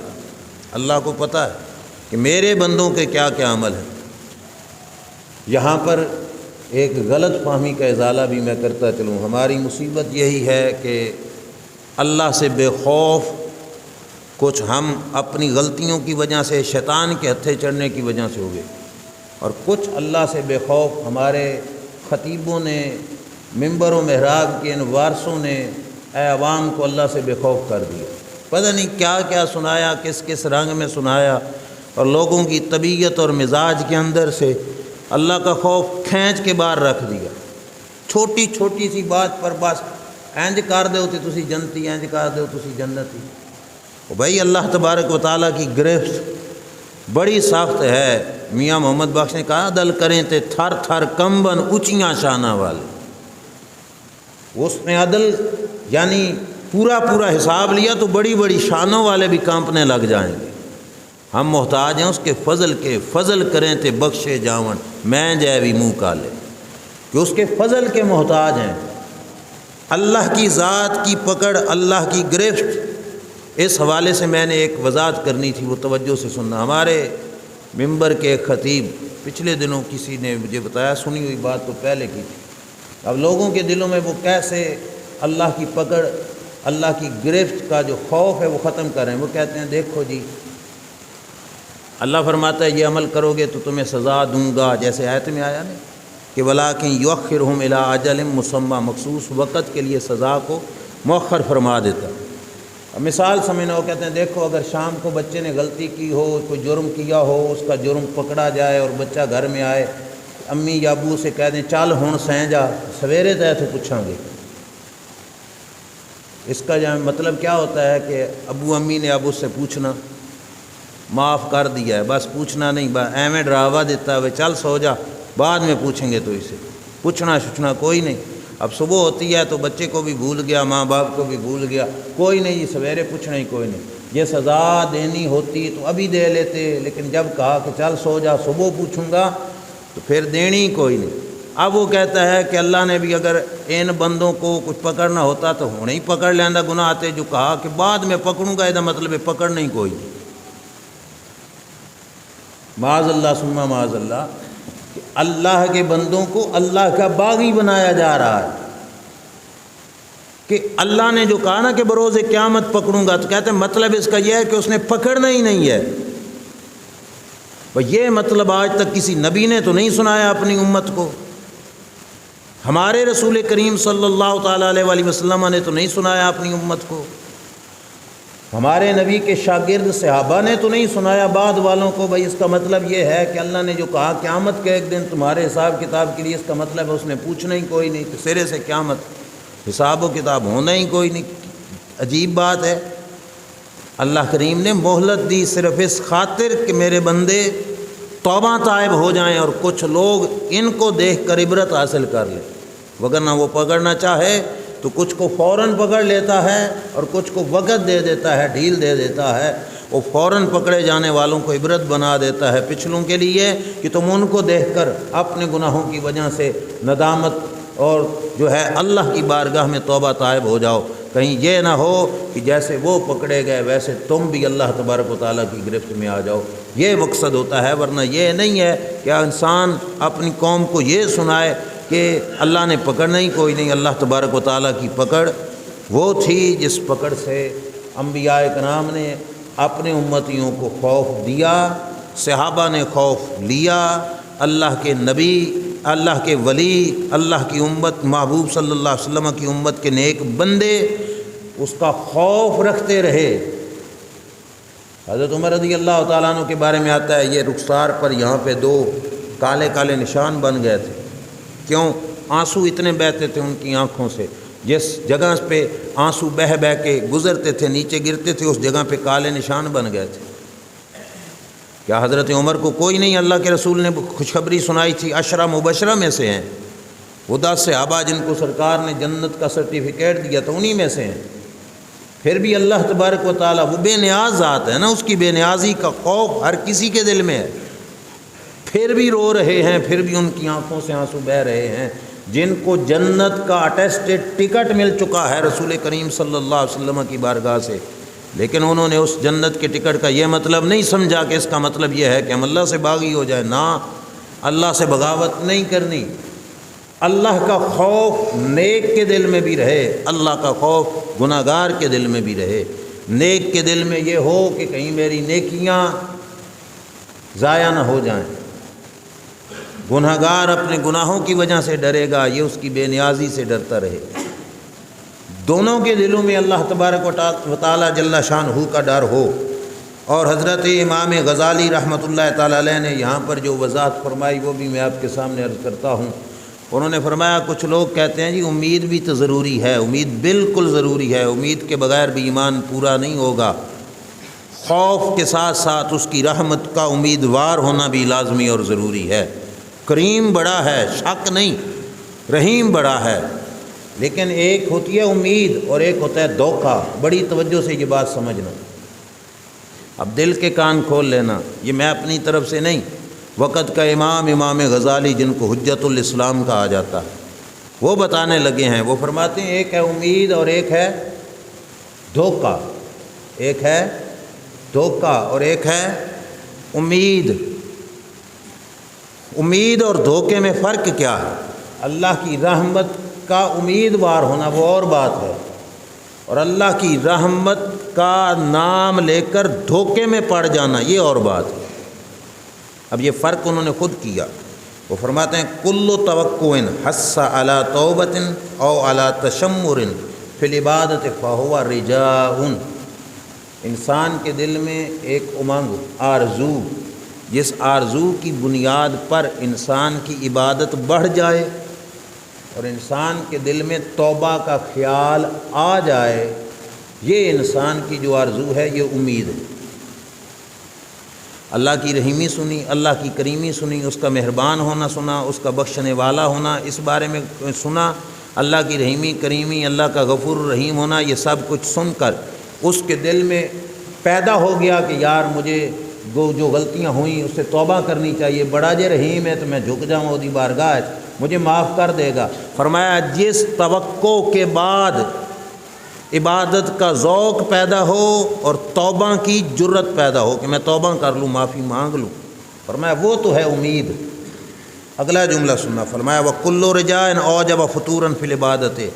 S1: اللہ کو پتہ ہے کہ میرے بندوں کے کیا کیا عمل ہیں۔ یہاں پر ایک غلط فہمی کا ازالہ بھی میں کرتا چلوں، ہماری مصیبت یہی ہے کہ اللہ سے بے خوف کچھ ہم اپنی غلطیوں کی وجہ سے، شیطان کے ہتھے چڑھنے کی وجہ سے ہو گئے، اور کچھ اللہ سے بے خوف ہمارے خطیبوں نے، ممبر و محراب کے ان وارثوں نے اے عوام کو اللہ سے بے خوف کر دیا، پتہ نہیں کیا کیا سنایا، کس کس رنگ میں سنایا، اور لوگوں کی طبیعت اور مزاج کے اندر سے اللہ کا خوف کھینچ کے باہر رکھ دیا۔ چھوٹی چھوٹی سی بات پر بس انج کر دو تو تسی جنتی، انج کر دو تسی جنتی۔ بھائی اللہ تبارک و تعالیٰ کی گرفت بڑی سخت ہے۔ میاں محمد بخش نے کہا عدل کریں تے تھر تھر کمبن اونچیاں شانہ والے، اس نے عدل یعنی پورا حساب لیا تو بڑی بڑی شانوں والے بھی کانپنے لگ جائیں گے۔ ہم محتاج ہیں اس کے فضل کریں تے بخشے جاون، میں جے بھی منہ کالے، کہ اس کے فضل کے محتاج ہیں۔ اللہ کی ذات کی پکڑ، اللہ کی گرفت، اس حوالے سے میں نے ایک وضاحت کرنی تھی، وہ توجہ سے سننا۔ ہمارے ممبر کے ایک خطیب پچھلے دنوں کسی نے مجھے بتایا، سنی ہوئی بات تو پہلے کی تھی، اب لوگوں کے دلوں میں وہ کیسے اللہ کی پکڑ، اللہ کی گرفت کا جو خوف ہے وہ ختم کر رہے ہیں۔ وہ کہتے ہیں دیکھو جی اللہ فرماتا ہے یہ عمل کرو گے تو تمہیں سزا دوں گا، جیسے آیت میں آیا نا کہ وَلَٰكِن يُؤَخِّرُهُمْ إِلَىٰ أَجَلٍ مُّسَمًّى، مخصوص وقت کے لیے سزا کو مؤخر فرما دیتا۔ اب مثال سمجھنا، وہ کہتے ہیں دیکھو اگر شام کو بچے نے غلطی کی ہو، کوئی جرم کیا ہو، اس کا جرم پکڑا جائے اور بچہ گھر میں آئے، امی یا ابو سے کہہ دیں چل ہن سہیں جا، سویرے تے تو پوچھاں گے۔ اس کا مطلب کیا ہوتا ہے کہ ابو امی نے اب اس سے پوچھنا معاف کر دیا ہے، بس پوچھنا نہیں، بس ایویں ڈراوا دیتا ہے چل سو جا، بعد میں پوچھیں گے تو اسے پوچھنا کوئی نہیں۔ اب صبح ہوتی ہے تو بچے کو بھی بھول گیا، ماں باپ کو بھی بھول گیا، کوئی نہیں جی سویرے پوچھنا ہی کوئی نہیں۔ یہ سزا دینی ہوتی تو ابھی دے لیتے، لیکن جب کہا کہ چل سو جا صبح پوچھوں گا تو پھر دینی کوئی نہیں۔ اب وہ کہتا ہے کہ اللہ نے بھی اگر ان بندوں کو کچھ پکڑنا ہوتا تو ہونے ہی پکڑ لینا گناہ آتے، جو کہا کہ بعد میں پکڑوں گا، یہ مطلب ہے پکڑنا ہی کوئی نہیں۔ معاذ اللہ ثم معاذ اللہ، کہ اللہ کے بندوں کو اللہ کا باغی بنایا جا رہا ہے، کہ اللہ نے جو کہا نا کہ بروز قیامت پکڑوں گا، تو کہتے ہیں مطلب اس کا یہ ہے کہ اس نے پکڑنا ہی نہیں ہے۔ یہ مطلب آج تک کسی نبی نے تو نہیں سنایا اپنی امت کو، ہمارے رسول کریم صلی اللہ تعالیٰ علیہ وآلہ وسلم نے تو نہیں سنایا اپنی امت کو، ہمارے نبی کے شاگرد صحابہ نے تو نہیں سنایا بعد والوں کو۔ بھائی اس کا مطلب یہ ہے کہ اللہ نے جو کہا قیامت کے ایک دن تمہارے حساب کتاب کے لیے، اس کا مطلب ہے اس نے پوچھنا ہی کوئی نہیں، تو سرے سے قیامت حساب و کتاب ہونا ہی کوئی نہیں۔ عجیب بات ہے، اللہ کریم نے مہلت دی صرف اس خاطر کہ میرے بندے توبہ طائب ہو جائیں اور کچھ لوگ ان کو دیکھ کر عبرت حاصل کر لیں، وگرنہ وہ پکڑنا چاہے تو کچھ کو فوراً پکڑ لیتا ہے اور کچھ کو وقت دے دیتا ہے، ڈھیل دے دیتا ہے۔ وہ فوراً پکڑے جانے والوں کو عبرت بنا دیتا ہے پچھلوں کے لیے، کہ تم ان کو دیکھ کر اپنے گناہوں کی وجہ سے ندامت اور جو ہے اللہ کی بارگاہ میں توبہ طائب ہو جاؤ، کہیں یہ نہ ہو کہ جیسے وہ پکڑے گئے ویسے تم بھی اللہ تبارک و تعالیٰ کی گرفت میں آ جاؤ۔ یہ مقصد ہوتا ہے، ورنہ یہ نہیں ہے کہ انسان اپنی قوم کو یہ سنائے کہ اللہ نے پکڑنا ہی کوئی نہیں۔ اللہ تبارک و تعالیٰ کی پکڑ وہ تھی جس پکڑ سے انبیاء کرام نے اپنے امتیوں کو خوف دیا، صحابہ نے خوف لیا، اللہ کے نبی، اللہ کے ولی، اللہ کی امت، محبوب صلی اللہ علیہ وسلم کی امت کے نیک بندے اس کا خوف رکھتے رہے۔ حضرت عمر رضی اللہ تعالیٰ عنہ کے بارے میں آتا ہے، یہ رخسار پر یہاں پہ 2 کالے کالے نشان بن گئے تھے۔ کیوں؟ آنسو اتنے بہتے تھے ان کی آنکھوں سے، جس جگہ پہ آنسو بہہ بہہ کے گزرتے تھے، نیچے گرتے تھے، اس جگہ پہ کالے نشان بن گئے تھے۔ کیا حضرت عمر کو کوئی نہیں اللہ کے رسول نے خوشخبری سنائی تھی؟ 10 مبشرہ میں سے ہیں وہ، 10 صحابہ جن کو سرکار نے جنت کا سرٹیفکیٹ دیا تھا، انہی میں سے ہیں۔ پھر بھی اللہ تبارک و تعالیٰ، وہ بے نیاز ذات ہے نا، اس کی بے نیازی کا خوف ہر کسی کے دل میں ہے، پھر بھی رو رہے ہیں، پھر بھی ان کی آنکھوں سے آنسو بہہ رہے ہیں، جن کو جنت کا اٹیسٹڈ ٹکٹ مل چکا ہے رسول کریم صلی اللہ علیہ وسلم کی بارگاہ سے، لیکن انہوں نے اس جنت کے ٹکٹ کا یہ مطلب نہیں سمجھا کہ اس کا مطلب یہ ہے کہ ہم اللہ سے باغی ہو جائیں۔ نہ، اللہ سے بغاوت نہیں کرنی۔ اللہ کا خوف نیک کے دل میں بھی رہے، اللہ کا خوف گناہ گار کے دل میں بھی رہے۔ نیک کے دل میں یہ ہو کہ کہیں میری نیکیاں ضائع نہ ہو جائیں، گناہ گار اپنے گناہوں کی وجہ سے ڈرے گا، یہ اس کی بے نیازی سے ڈرتا رہے۔ دونوں کے دلوں میں اللہ تبارک و تعالیٰ جل شانہ کا ڈر ہو۔ اور حضرت امام غزالی رحمۃ اللہ تعالیٰ علیہ نے یہاں پر جو وضاحت فرمائی وہ بھی میں آپ کے سامنے عرض کرتا ہوں۔ انہوں نے فرمایا، کچھ لوگ کہتے ہیں جی امید بھی تو ضروری ہے، امید بالکل ضروری ہے، امید کے بغیر بھی ایمان پورا نہیں ہوگا۔ خوف کے ساتھ ساتھ اس کی رحمت کا امیدوار ہونا بھی لازمی اور ضروری ہے۔ کریم بڑا ہے، شک نہیں، رحیم بڑا ہے، لیکن ایک ہوتی ہے امید اور ایک ہوتا ہے دھوکہ۔ بڑی توجہ سے یہ بات سمجھنا، اب دل کے کان کھول لینا، یہ میں اپنی طرف سے نہیں، وقت کا امام غزالی جن کو حجت الاسلام کہا جاتا ہے، وہ بتانے لگے ہیں۔ وہ فرماتے ہیں ایک ہے امید اور ایک ہے دھوکہ، ایک ہے دھوکہ اور ایک ہے امید۔ امید اور دھوکے میں فرق کیا ہے؟ اللہ کی رحمت کا امیدوار ہونا وہ اور بات ہے، اور اللہ کی رحمت کا نام لے کر دھوکے میں پڑ جانا یہ اور بات ہے۔ اب یہ فرق انہوں نے خود کیا۔ وہ فرماتے ہیں کل توقع حس علی توبۃ او علی تشمر فی العبادۃ فہو رجاء۔ انسان کے دل میں ایک امنگ، آرزو، جس آرزو کی بنیاد پر انسان کی عبادت بڑھ جائے اور انسان کے دل میں توبہ کا خیال آ جائے، یہ انسان کی جو آرزو ہے یہ امید ہے۔ اللہ کی رحیمی سنی، اللہ کی کریمی سنی، اس کا مہربان ہونا سنا، اس کا بخشنے والا ہونا اس بارے میں سنا، اللہ کی رحیمی کریمی، اللہ کا غفور رحیم ہونا، یہ سب کچھ سن کر اس کے دل میں پیدا ہو گیا کہ یار مجھے جو غلطیاں ہوئیں اس سے توبہ کرنی چاہیے، بڑا جے رحیم ہے تو میں جھک جاؤں اودی بارگاہ، مجھے معاف کر دے گا۔ فرمایا جس توقع کے بعد عبادت کا ذوق پیدا ہو اور توبہ کی جرت پیدا ہو کہ میں توبہ کر لوں، معافی مانگ لوں، فرمایا وہ تو ہے امید۔ اگلا جملہ سننا، فرمایا وَكُلُّ رِجَاءٍ أَوْجَبَ فُتُورًا فِي الْعِبَادَةِ،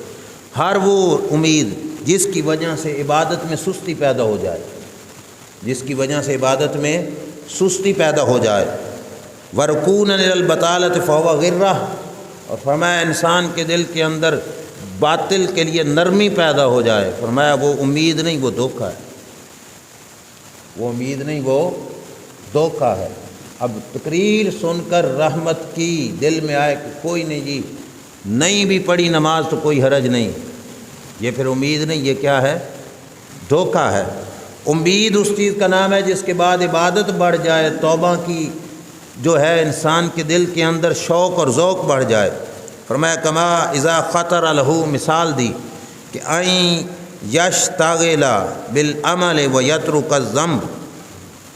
S1: ہر وہ امید جس کی وجہ سے عبادت میں سستی پیدا ہو جائے، جس کی وجہ سے عبادت میں سستی پیدا ہو جائے، وَرُكُونًا إِلَى الْبَطَالَةِ فَهُوَ غِرَّةٌ، اور فرمایا انسان کے دل کے اندر باطل کے لیے نرمی پیدا ہو جائے، فرمایا وہ امید نہیں، وہ دھوکہ ہے، وہ امید نہیں، وہ دھوکہ ہے۔ اب تقریر سن کر رحمت کی دل میں آئے کہ کوئی نہیں جی، نہیں بھی پڑھی نماز تو کوئی حرج نہیں، یہ پھر امید نہیں، یہ کیا ہے؟ دھوکہ ہے۔ امید اس چیز کا نام ہے جس کے بعد عبادت بڑھ جائے، توبہ کی جو ہے انسان کے دل کے اندر شوق اور ذوق بڑھ جائے۔ فرمایا کما اذا خطر لہو، مثال دی کہ این یشتغل بالعمل ویترک الذنب،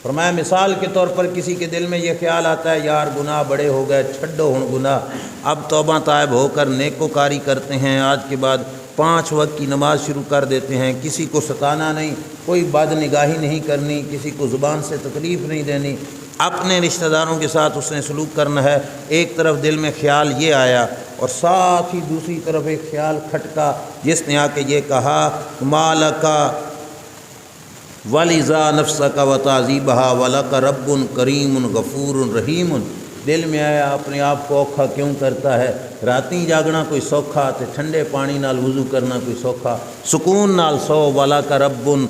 S1: فرمایا مثال کے طور پر کسی کے دل میں یہ خیال آتا ہے یار گناہ بڑے ہو گئے، چھڈو ہن گناہ، اب توبہ طائب ہو کر نیکوکاری کرتے ہیں، آج کے بعد 5 وقت کی نماز شروع کر دیتے ہیں، کسی کو ستانا نہیں، کوئی بد نگاہی نہیں کرنی، کسی کو زبان سے تکلیف نہیں دینی، اپنے رشتہ داروں کے ساتھ اس نے سلوک کرنا ہے۔ ایک طرف دل میں خیال یہ آیا اور ساتھ ہی دوسری طرف ایک خیال کھٹکا جس نے آ کے یہ کہا مالکا وَلِذَا نَفْسَكَ وَتَعْذِيبَهَا وَلَكَ رَبٌّ كَرِيمٌ غَفُورٌ رَحِيمٌ۔ دل میں آیا اپنے آپ کو اوکھا کیوں کرتا ہے، راتیں جاگنا کوئی سوکھا تے ٹھنڈے پانی نال وضو کرنا کوئی سوکھا، سکون نال سو۔ وَلَكَ رَبٌّ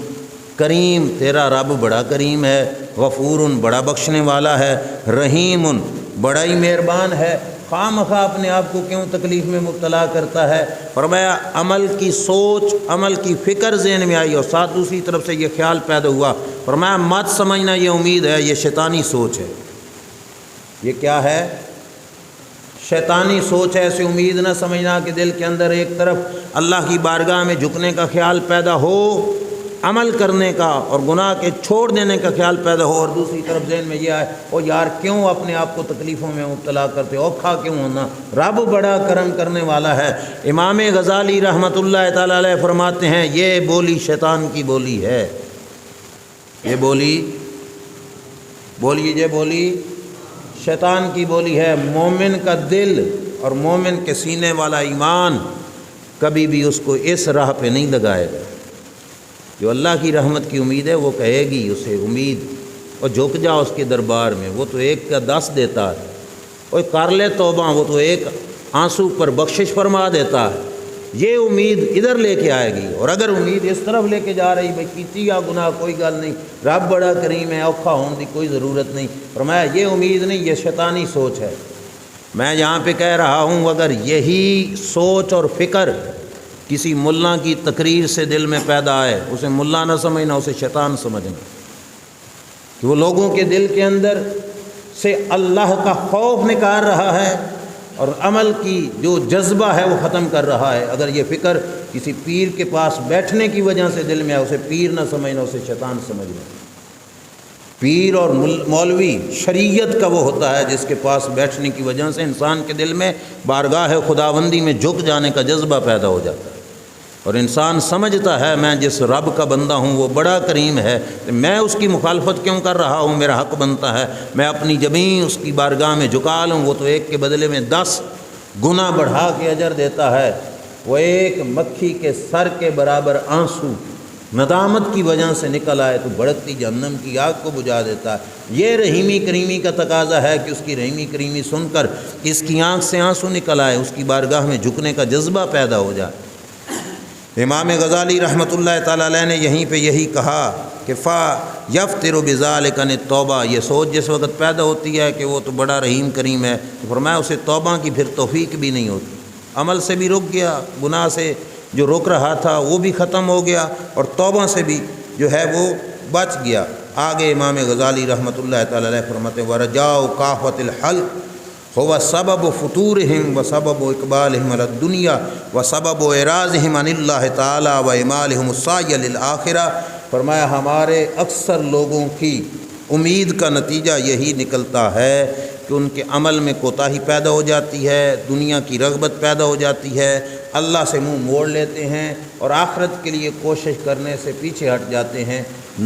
S1: کریم، تیرا رب بڑا کریم ہے، غفور بڑا بخشنے والا ہے، رحیم بڑا ہی مہربان ہے، خواہ مخواہ اپنے آپ کو کیوں تکلیف میں مبتلا کرتا ہے۔ فرمایا عمل کی سوچ، عمل کی فکر ذہن میں آئی اور ساتھ دوسری طرف سے یہ خیال پیدا ہوا، فرمایا مت سمجھنا یہ امید ہے، یہ شیطانی سوچ ہے۔ یہ کیا ہے؟ شیطانی سوچ ہے۔ ایسے امید نہ سمجھنا کہ دل کے اندر ایک طرف اللہ کی بارگاہ میں جھکنے کا خیال پیدا ہو، عمل کرنے کا اور گناہ کے چھوڑ دینے کا خیال پیدا ہو، اور دوسری طرف ذہن میں یہ آئے او یار کیوں اپنے آپ کو تکلیفوں میں مبتلا کرتے، اوکھا کیوں ہونا، رب بڑا کرم کرنے والا ہے۔ امام غزالی رحمۃ اللہ تعالی علیہ فرماتے ہیں یہ بولی شیطان کی بولی ہے، یہ بولی یہ بولی شیطان کی بولی ہے۔ مومن کا دل اور مومن کے سینے والا ایمان کبھی بھی اس کو اس راہ پہ نہیں لگائے گا۔ جو اللہ کی رحمت کی امید ہے وہ کہے گی اسے امید، اور جھک جا اس کے دربار میں، وہ تو ایک کا 10 دیتا ہے، اور کر لے توبہ، وہ تو ایک آنسو پر بخشش فرما دیتا ہے۔ یہ امید ادھر لے کے آئے گی، اور اگر امید اس طرف لے کے جا رہی بھائی کیتی یا گناہ کوئی گل نہیں، رب بڑا کریم ہے، اوکھا ہونے کی کوئی ضرورت نہیں، فرمایا یہ امید نہیں، یہ شیطانی سوچ ہے۔ میں یہاں پہ کہہ رہا ہوں اگر یہی سوچ اور فکر کسی ملا کی تقریر سے دل میں پیدا آئے، اسے ملا نہ سمجھنا، اسے شیطان سمجھنا، کہ وہ لوگوں کے دل کے اندر سے اللہ کا خوف نکال رہا ہے اور عمل کی جو جذبہ ہے وہ ختم کر رہا ہے۔ اگر یہ فکر کسی پیر کے پاس بیٹھنے کی وجہ سے دل میں آئے، اسے پیر نہ سمجھنا، اسے شیطان سمجھنا۔ پیر اور مولوی شریعت کا وہ ہوتا ہے جس کے پاس بیٹھنے کی وجہ سے انسان کے دل میں بارگاہ خداوندی میں جھک جانے کا جذبہ پیدا ہو جاتا ہے، اور انسان سمجھتا ہے میں جس رب کا بندہ ہوں وہ بڑا کریم ہے، میں اس کی مخالفت کیوں کر رہا ہوں، میرا حق بنتا ہے میں اپنی جبیں اس کی بارگاہ میں جھکا لوں، وہ تو ایک کے بدلے میں 10 گنا بڑھا کے اجر دیتا ہے۔ وہ ایک مکھی کے سر کے برابر آنسو ندامت کی وجہ سے نکل آئے تو بھڑکتی جہنم کی آگ کو بجھا دیتا ہے۔ یہ رحیمی کریمی کا تقاضا ہے کہ اس کی رحیمی کریمی سن کر اس کی آنکھ سے آنسو نکل آئے، اس کی بارگاہ میں جھکنے کا جذبہ پیدا ہو جائے۔ امام غزالی رحمۃ اللہ تعالیٰ علیہ نے یہیں پہ یہی کہا کہ فا یفتر بذالک عن التوبہ، یہ سوچ جس وقت پیدا ہوتی ہے کہ وہ تو بڑا رحیم کریم ہے، تو فرمایا اسے توبہ کی پھر توفیق بھی نہیں ہوتی، عمل سے بھی رک گیا، گناہ سے جو روک رہا تھا وہ بھی ختم ہو گیا، اور توبہ سے بھی جو ہے وہ بچ گیا۔ آگے امام غزالی رحمۃ اللہ تعالیٰ علیہ فرماتے ہیں ورجاء کافۃ الحلق هو سبب فطورهم وسبب اقبالهم على الدنيا وسبب اعراضهم عن اللہ تعالی واعمالهم السعي للآخرہ۔ فرمایا ہمارے اکثر لوگوں کی امید کا نتیجہ یہی نکلتا ہے کہ ان کے عمل میں کوتاہی پیدا ہو جاتی ہے، دنیا کی رغبت پیدا ہو جاتی ہے، اللہ سے منہ موڑ لیتے ہیں اور آخرت کے لیے کوشش کرنے سے پیچھے ہٹ جاتے ہیں۔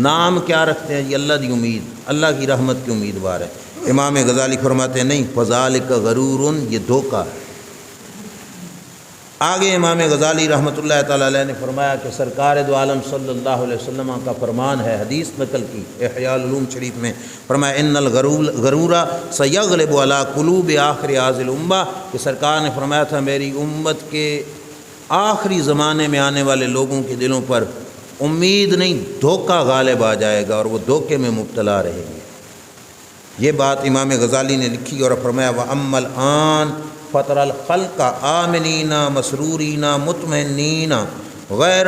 S1: نام کیا رکھتے ہیں؟ یہ اللہ کی امید، اللہ کی رحمت کے امیدوار ہے۔ امام غزالی فرماتے ہیں نہیں، فذالک غرور، یہ دھوکہ ہے۔ آگے امام غزالی رحمۃ اللہ تعالیٰ علیہ نے فرمایا کہ سرکار دو عالم صلی اللہ علیہ وسلم کا فرمان ہے، حدیث نقل کی احیاء العلوم شریف میں، فرمایا ان الغرور سیغلب علی قلوب آخر هذه الامہ، کہ سرکار نے فرمایا تھا میری امت کے آخری زمانے میں آنے والے لوگوں کے دلوں پر امید نہیں دھوکہ غالب آ جائے گا اور وہ دھوکے میں مبتلا رہیں گے۔ یہ بات امام غزالی نے لکھی اور فرمایا وَأَمَّا الْآنَ فَتَرَى الْخَلْقَ آمِنِينَ مَسْرُورِينَ مُطْمِئِنِّينَ غیر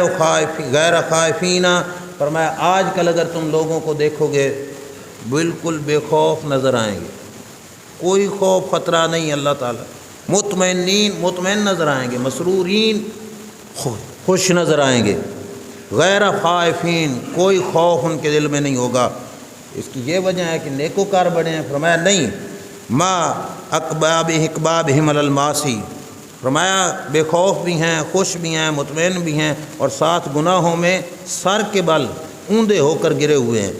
S1: خائفین، فرمایا آج کل اگر تم لوگوں کو دیکھو گے بالکل بے خوف نظر آئیں گے، کوئی خوف خطرہ نہیں اللہ تعالیٰ، مطمئن نظر آئیں گے، مسرورین خوش نظر آئیں گے، غیر خائفین کوئی خوف ان کے دل میں نہیں ہوگا۔ اس کی یہ وجہ ہے کہ نیکوکار بڑے ہیں۔ فرمایا نہیں، ما اقبابہم علی المعاصی، فرمایا بے خوف بھی ہیں، خوش بھی ہیں، مطمئن بھی ہیں، اور ساتھ گناہوں میں سر کے بل اوندے ہو کر گرے ہوئے ہیں۔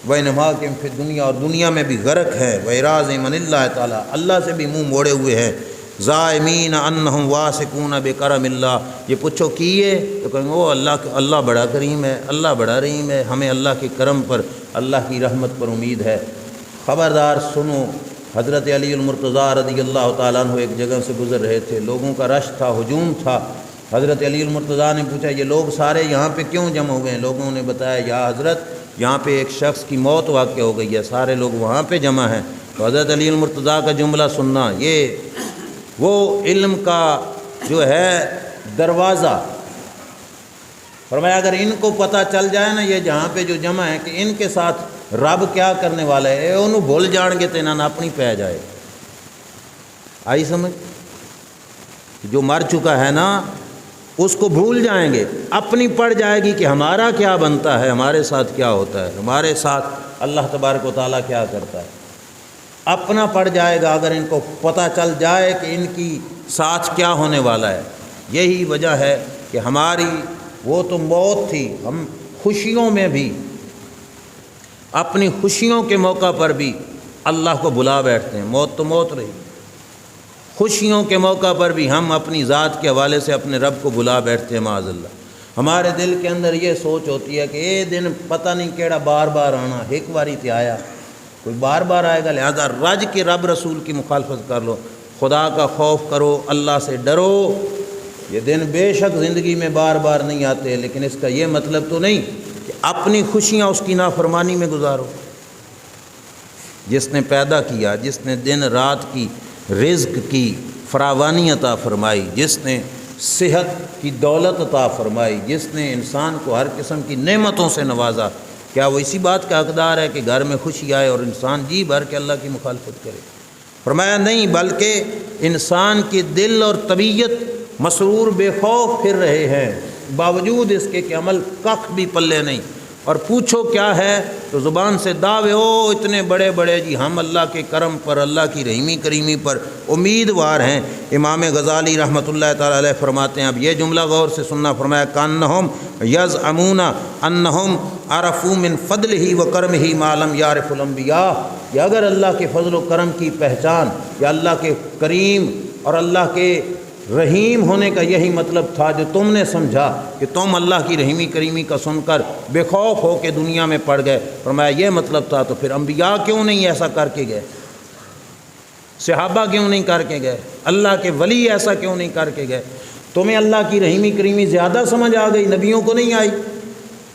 S1: وَإِنَّمَا فِي الدُّنْيَا، اور دنیا میں بھی غرق ہے، وَإِرَاضٍ مِنَ اللَّهِ تعالیٰ، اللہ سے بھی منہ موڑے ہوئے ہیں۔ زَائِمِينَ أَنَّهُمْ وَاسِقُونَ بِكَرَمِ اللَّهِ، یہ پوچھو کیے تو کہیں وہ اللہ بڑا کریم ہے، اللہ بڑا رحیم ہے، ہمیں اللہ کے کرم پر، اللہ کی رحمت پر امید ہے۔ خبردار سنو، حضرت علی المرتضیٰ رضی اللہ تعالیٰ عنہ ایک جگہ سے گزر رہے تھے، لوگوں کا رش تھا، ہجوم تھا۔ حضرت علی المرتضیٰ نے پوچھا یہ لوگ سارے یہاں پہ کیوں جمع ہوئے ہیں؟ لوگوں نے بتایا یا حضرت یہاں پہ ایک شخص کی موت واقع ہو گئی ہے، سارے لوگ وہاں پہ جمع ہیں۔ تو حضرت علی المرتضیٰ کا جملہ سننا، یہ وہ علم کا جو ہے دروازہ، فرمایا اگر ان کو پتہ چل جائے نا یہ جہاں پہ جو جمع ہے کہ ان کے ساتھ رب کیا کرنے والا ہے، انہوں بھول جان گے تو انہوں نے اپنی پہ جائے۔ آئی سمجھ؟ جو مر چکا ہے نا اس کو بھول جائیں گے، اپنی پڑ جائے گی کہ ہمارا کیا بنتا ہے، ہمارے ساتھ کیا ہوتا ہے، ہمارے ساتھ اللہ تبارک و تعالیٰ کیا کرتا ہے، اپنا پڑ جائے گا اگر ان کو پتہ چل جائے کہ ان کی ساتھ کیا ہونے والا ہے۔ یہی وجہ ہے کہ ہماری وہ تو موت تھی، ہم خوشیوں میں بھی، اپنی خوشیوں کے موقع پر بھی اللہ کو بلا بیٹھتے ہیں، موت تو موت رہی، خوشیوں کے موقع پر بھی ہم اپنی ذات کے حوالے سے اپنے رب کو بلا بیٹھتے ہیں معاذ اللہ۔ ہمارے دل کے اندر یہ سوچ ہوتی ہے کہ یہ دن پتہ نہیں کیڑا بار بار آنا، ایک باری تے آیا، کوئی بار بار آئے گا، لہذا رج کے رب رسول کی مخالفت کر لو، خدا کا خوف کرو، اللہ سے ڈرو۔ یہ دن بے شک زندگی میں بار بار نہیں آتے، لیکن اس کا یہ مطلب تو نہیں کہ اپنی خوشیاں اس کی نافرمانی میں گزارو۔ جس نے پیدا کیا، جس نے دن رات کی رزق کی فراوانی عطا فرمائی، جس نے صحت کی دولت عطا فرمائی، جس نے انسان کو ہر قسم کی نعمتوں سے نوازا، کیا وہ اسی بات کا حقدار ہے کہ گھر میں خوشی آئے اور انسان جی بھر کے اللہ کی مخالفت کرے؟ فرمایا نہیں، بلکہ انسان کی دل اور طبیعت مسرور بے خوف پھر رہے ہیں، باوجود اس کے کہ عمل کخ بھی پلے نہیں۔ اور پوچھو کیا ہے تو زبان سے دعوے ہو اتنے بڑے بڑے، جی ہم اللہ کے کرم پر، اللہ کی رحیمی کریمی پر امیدوار ہیں۔ امام غزالی رحمۃ اللہ تعالی علیہ فرماتے ہیں، اب یہ جملہ غور سے سننا، فرمایا کانہم یزعمون انہم عرفوا من فضلہ و کرمہ ما لم یعرف الانبیاء، کہ اگر اللہ کے فضل و کرم کی پہچان یا اللہ کے کریم اور اللہ کے رحیم ہونے کا یہی مطلب تھا جو تم نے سمجھا کہ تم اللہ کی رحیمی کریمی کا سن کر بے خوف ہو کے دنیا میں پڑ گئے، فرمایا یہ مطلب تھا تو پھر انبیاء کیوں نہیں ایسا کر کے گئے، صحابہ کیوں نہیں کر کے گئے، اللہ کے ولی ایسا کیوں نہیں کر کے گئے؟ تمہیں اللہ کی رحیمی کریمی زیادہ سمجھ آ گئی، نبیوں کو نہیں آئی؟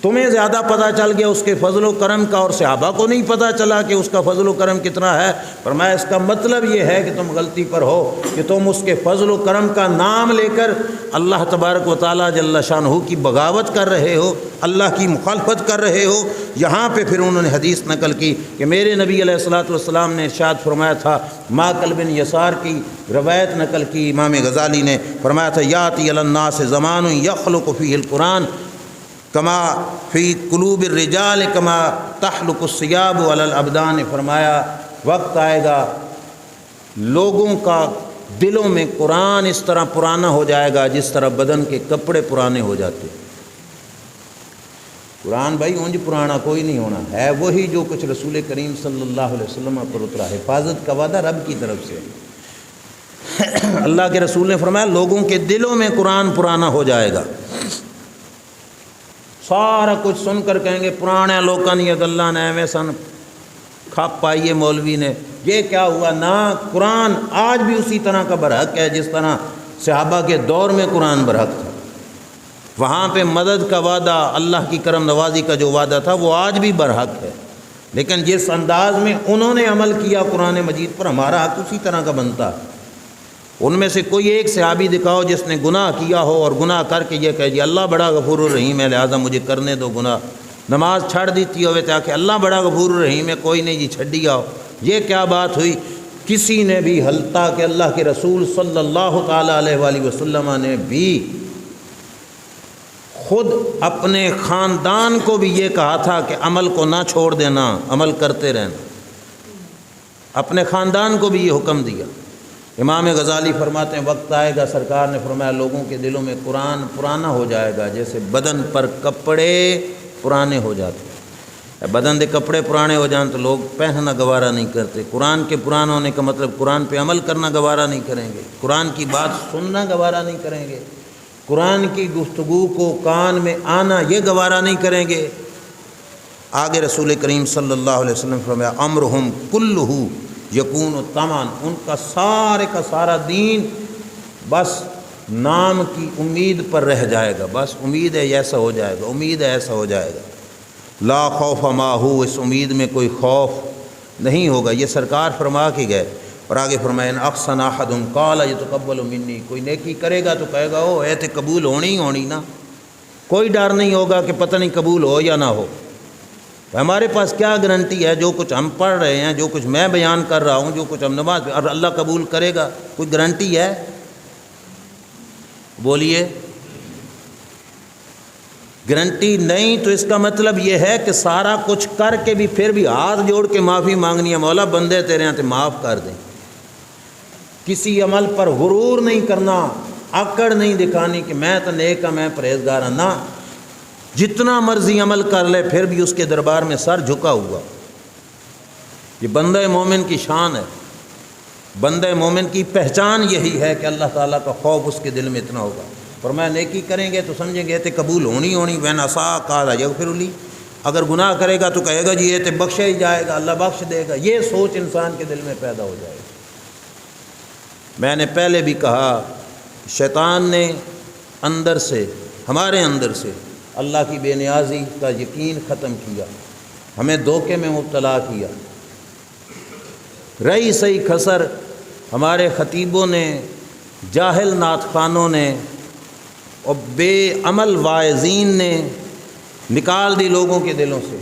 S1: تمہیں زیادہ پتہ چل گیا اس کے فضل و کرم کا، اور صحابہ کو نہیں پتہ چلا کہ اس کا فضل و کرم کتنا ہے؟ فرمایا اس کا مطلب یہ ہے کہ تم غلطی پر ہو کہ تم اس کے فضل و کرم کا نام لے کر اللہ تبارک و تعالیٰ جل شانہ کی بغاوت کر رہے ہو، اللہ کی مخالفت کر رہے ہو۔ یہاں پہ پھر انہوں نے حدیث نقل کی کہ میرے نبی علیہ الصلوۃ والسلام نے ارشاد فرمایا تھا، ماقل بن یسار کی روایت نقل کی امام غزالی نے، فرمایا تھا یاتی علی الناس زمان یخلق فیہ القرآن کما فی قلوب الرجال کما تخلق الثیاب علی الابدان، فرمایا وقت آئے گا لوگوں کا دلوں میں قرآن اس طرح پرانا ہو جائے گا جس طرح بدن کے کپڑے پرانے ہو جاتے۔ قرآن بھائی اونج پرانا کوئی نہیں ہونا ہے، وہی جو کچھ رسول کریم صلی اللہ علیہ وسلم پر اترا، حفاظت کا وعدہ رب کی طرف سے۔ اللہ کے رسول نے فرمایا لوگوں کے دلوں میں قرآن پرانا ہو جائے گا، سارا کچھ سن کر کہیں گے پرانے لوکاں نے اللہ نے ایویں سن کھپ پائی ہے مولوی نے، یہ کیا ہوا؟ نہ، قرآن آج بھی اسی طرح کا برحق ہے جس طرح صحابہ کے دور میں قرآن برحق تھا۔ وہاں پہ مدد کا وعدہ، اللہ کی کرم نوازی کا جو وعدہ تھا وہ آج بھی برحق ہے، لیکن جس انداز میں انہوں نے عمل کیا قرآن مجید پر، ہمارا حق اسی طرح کا بنتا ہے۔ ان میں سے کوئی ایک صحابی دکھاؤ جس نے گناہ کیا ہو اور گناہ کر کے یہ کہے جی اللہ بڑا غفور الرحیم ہے لہذا مجھے کرنے دو گناہ، نماز چھڑ دیتی ہوئے تھا کہ اللہ بڑا غفور الرحیم ہے کوئی نہیں جی چھڈی آؤ، یہ کیا بات ہوئی؟ کسی نے بھی حلتا کہ اللہ کے رسول صلی اللہ تعالیٰ علیہ وآلہ وسلم نے بھی خود اپنے خاندان کو بھی یہ کہا تھا کہ عمل کو نہ چھوڑ دینا، عمل کرتے رہنا، اپنے خاندان کو بھی یہ حکم دیا۔ امام غزالی فرماتے ہیں وقت آئے گا، سرکار نے فرمایا لوگوں کے دلوں میں قرآن پرانا ہو جائے گا جیسے بدن پر کپڑے پرانے ہو جاتے ہیں۔ بدن دے کپڑے پرانے ہو جائیں تو لوگ پہننا گوارا نہیں کرتے۔ قرآن کے پرانا ہونے کا مطلب قرآن پہ عمل کرنا گوارا نہیں کریں گے، قرآن کی بات سننا گوارا نہیں کریں گے، قرآن کی گفتگو کو کان میں آنا یہ گوارا نہیں کریں گے۔ آگے رسول کریم صلی اللہ علیہ وسلم فرمایا امرہم کلہ یکون طمعا، ان کا سارے کا سارا دین بس نام کی امید پر رہ جائے گا، بس امید ہے ایسا ہو جائے گا، امید ہے ایسا ہو جائے گا۔ لا خوف ماہو، اس امید میں کوئی خوف نہیں ہوگا، یہ سرکار فرما کے گئے۔ اور آگے فرمایا ان احسن احد قال یتقبل منی، کوئی نیکی کرے گا تو کہے گا او تے قبول ہونی ہونی نا، کوئی ڈر نہیں ہوگا کہ پتہ نہیں قبول ہو یا نہ ہو۔ ہمارے پاس کیا گارنٹی ہے؟ جو کچھ ہم پڑھ رہے ہیں، جو کچھ میں بیان کر رہا ہوں، جو کچھ ہم نماز اور اللہ قبول کرے گا، کوئی گارنٹی ہے؟ بولیے، گارنٹی نہیں۔ تو اس کا مطلب یہ ہے کہ سارا کچھ کر کے بھی پھر بھی ہاتھ جوڑ کے معافی مانگنی ہے، مولا بندے تیرے ہیں تے معاف کر دیں۔ کسی عمل پر غرور نہیں کرنا، آکڑ نہیں دکھانی کہ میں تو نیک ہوں، میں پرہیزگار ہوں، نہ، جتنا مرضی عمل کر لے پھر بھی اس کے دربار میں سر جھکا ہوا۔ یہ بندہ مومن کی شان ہے، بندہ مومن کی پہچان یہی ہے کہ اللہ تعالیٰ کا خوف اس کے دل میں اتنا ہوگا۔ فرمایا نیکی کریں گے تو سمجھیں گے تے قبول ہونی ہونی، وین عصا قال یغفر لی، اگر گناہ کرے گا تو کہے گا جی یہ تے بخشا ہی جائے گا، اللہ بخش دے گا۔ یہ سوچ انسان کے دل میں پیدا ہو جائے گی۔ میں نے پہلے بھی کہا شیطان نے اندر سے، ہمارے اندر سے اللہ کی بے نیازی کا یقین ختم کیا، ہمیں دھوکے میں مبتلا کیا۔ رہی صحیح خسر ہمارے خطیبوں نے، جاہل نعت خوانوں نے اور بے عمل واعظین نے نکال دی لوگوں کے دلوں سے،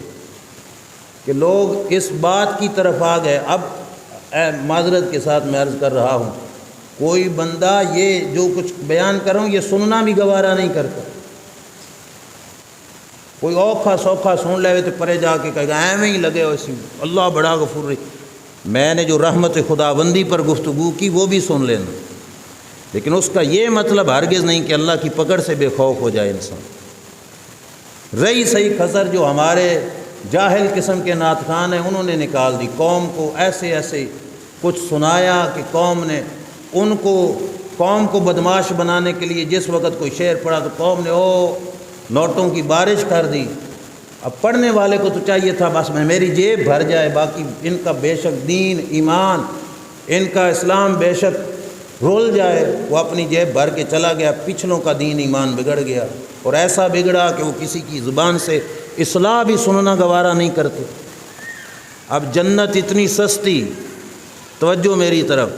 S1: کہ لوگ اس بات کی طرف آ گئے۔ اب معذرت کے ساتھ میں عرض کر رہا ہوں، کوئی بندہ یہ جو کچھ بیان کر رہا ہوں یہ سننا بھی گوارا نہیں کرتا۔ کوئی اوکھا سوکھا سن لے تو پرے جا کے کہے گا ایویں ہی لگے ہو اسی، اللہ بڑا غفور رحیم۔ میں نے جو رحمت خداوندی پر گفتگو کی وہ بھی سن لینا، لیکن اس کا یہ مطلب ہرگز نہیں کہ اللہ کی پکڑ سے بے خوف ہو جائے انسان۔ رہی صحیح خسر جو ہمارے جاہل قسم کے نعت خوان ہیں، انہوں نے نکال دی، قوم کو ایسے ایسے کچھ سنایا کہ قوم نے ان کو، قوم کو بدماش بنانے کے لیے جس وقت کوئی شعر پڑھا تو قوم نے نوٹوں کی بارش کر دی۔ اب پڑھنے والے کو تو چاہیے تھا بس میری جیب بھر جائے، باقی ان کا بے شک دین ایمان، ان کا اسلام بے شک رول جائے، وہ اپنی جیب بھر کے چلا گیا، پچھلوں کا دین ایمان بگڑ گیا، اور ایسا بگڑا کہ وہ کسی کی زبان سے اصلاح بھی سننا گوارا نہیں کرتے۔ اب جنت اتنی سستی، توجہ میری طرف،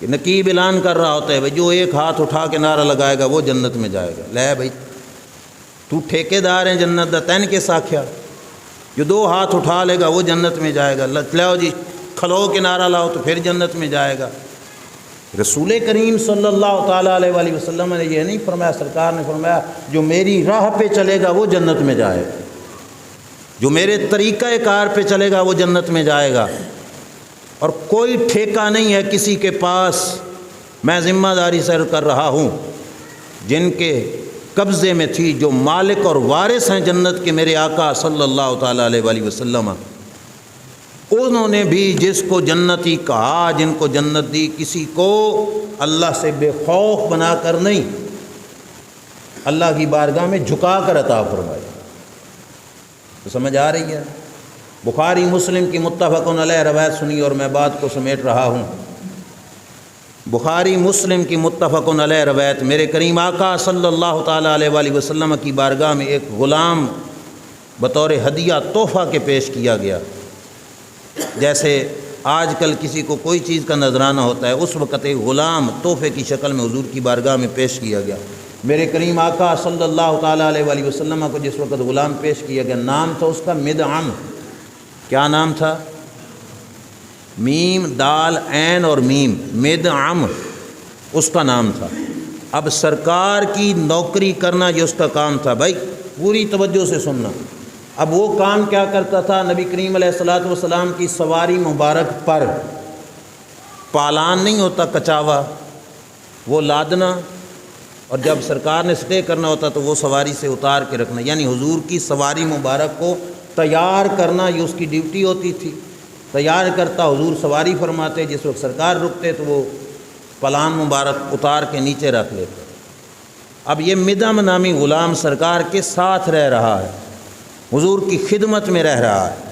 S1: کہ نقیب اعلان کر رہا ہوتا ہے جو ایک ہاتھ اٹھا کے نعرہ لگائے گا وہ جنت میں جائے گا۔ لے بھائی تو ٹھیکے دار ہیں جنت دا، تین کے ساکھیا، جو دو ہاتھ اٹھا لے گا وہ جنت میں جائے گا، لاؤ جی کھلو کے نعرہ لاؤ تو پھر جنت میں جائے گا۔ رسول کریم صلی اللہ تعالیٰ علیہ وآلہ وسلم نے یہ نہیں فرمایا، سرکار نے فرمایا جو میری راہ پہ چلے گا وہ جنت میں جائے گا، جو میرے طریقہ کار پہ چلے گا وہ جنت میں جائے گا۔ اور کوئی ٹھیکہ نہیں ہے کسی کے پاس، میں ذمہ داری سے کر رہا ہوں، جن کے قبضے میں تھی، جو مالک اور وارث ہیں جنت کے میرے آقا صلی اللہ تعالیٰ علیہ وآلہ وسلم، انہوں نے بھی جس کو جنتی کہا، جن کو جنت دی، کسی کو اللہ سے بے خوف بنا کر نہیں، اللہ کی بارگاہ میں جھکا کر عطا فرمائی۔ تو سمجھ آ رہی ہے؟ بخاری مسلم کی متفق علیہ روایت سنی اور میں بات کو سمیٹ رہا ہوں۔ بخاری مسلم کی متفق علیہ روایت، میرے کریم آقا صلی اللہ تعالیٰ علیہ وآلہ وسلم کی بارگاہ میں ایک غلام بطور ہدیہ تحفہ کے پیش کیا گیا۔ جیسے آج کل کسی کو کوئی چیز کا نذرانہ ہوتا ہے، اس وقت ایک غلام تحفے کی شکل میں حضور کی بارگاہ میں پیش کیا گیا۔ میرے کریم آقا صلی اللہ تعالیٰ علیہ وآلہ وسلم کو جس وقت غلام پیش کیا گیا، نام تھا اس کا مدعم۔ کیا نام تھا؟ میم دال عین اور میم، مدعم اس کا نام تھا۔ اب سرکار کی نوکری کرنا یہ اس کا کام تھا، بھائی پوری توجہ سے سننا۔ اب وہ کام کیا کرتا تھا؟ نبی کریم علیہ الصلوۃ والسلام کی سواری مبارک پر پالان نہیں ہوتا کچاوا، وہ لادنا، اور جب سرکار نے سٹے کرنا ہوتا تو وہ سواری سے اتار کے رکھنا، یعنی حضور کی سواری مبارک کو تیار کرنا یہ اس کی ڈیوٹی ہوتی تھی۔ تیار کرتا، حضور سواری فرماتے، جس وقت سرکار رکتے تو وہ پلان مبارک اتار کے نیچے رکھ لیتے۔ اب یہ مدام نامی غلام سرکار کے ساتھ رہ رہا ہے، حضور کی خدمت میں رہ رہا ہے،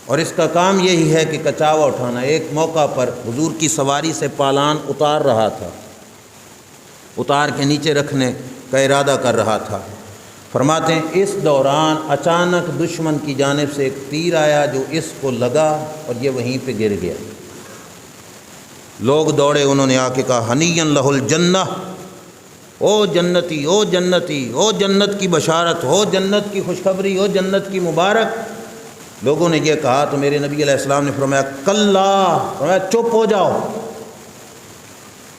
S1: اور اس کا کام یہی ہے کہ کچاوا اٹھانا۔ ایک موقع پر حضور کی سواری سے پالان اتار رہا تھا، اتار کے نیچے رکھنے کا ارادہ کر رہا تھا۔ فرماتے ہیں اس دوران اچانک دشمن کی جانب سے ایک تیر آیا جو اس کو لگا اور یہ وہیں پہ گر گیا۔ لوگ دوڑے، انہوں نے آ کے کہا ہنیئن لہ الجنہ، او جنتی، او جنتی، او جنت کی بشارت، ہو جنت کی خوشخبری، ہو جنت کی مبارک۔ لوگوں نے یہ کہا تو میرے نبی علیہ السلام نے فرمایا کلا، فرمایا چپ ہو جاؤ۔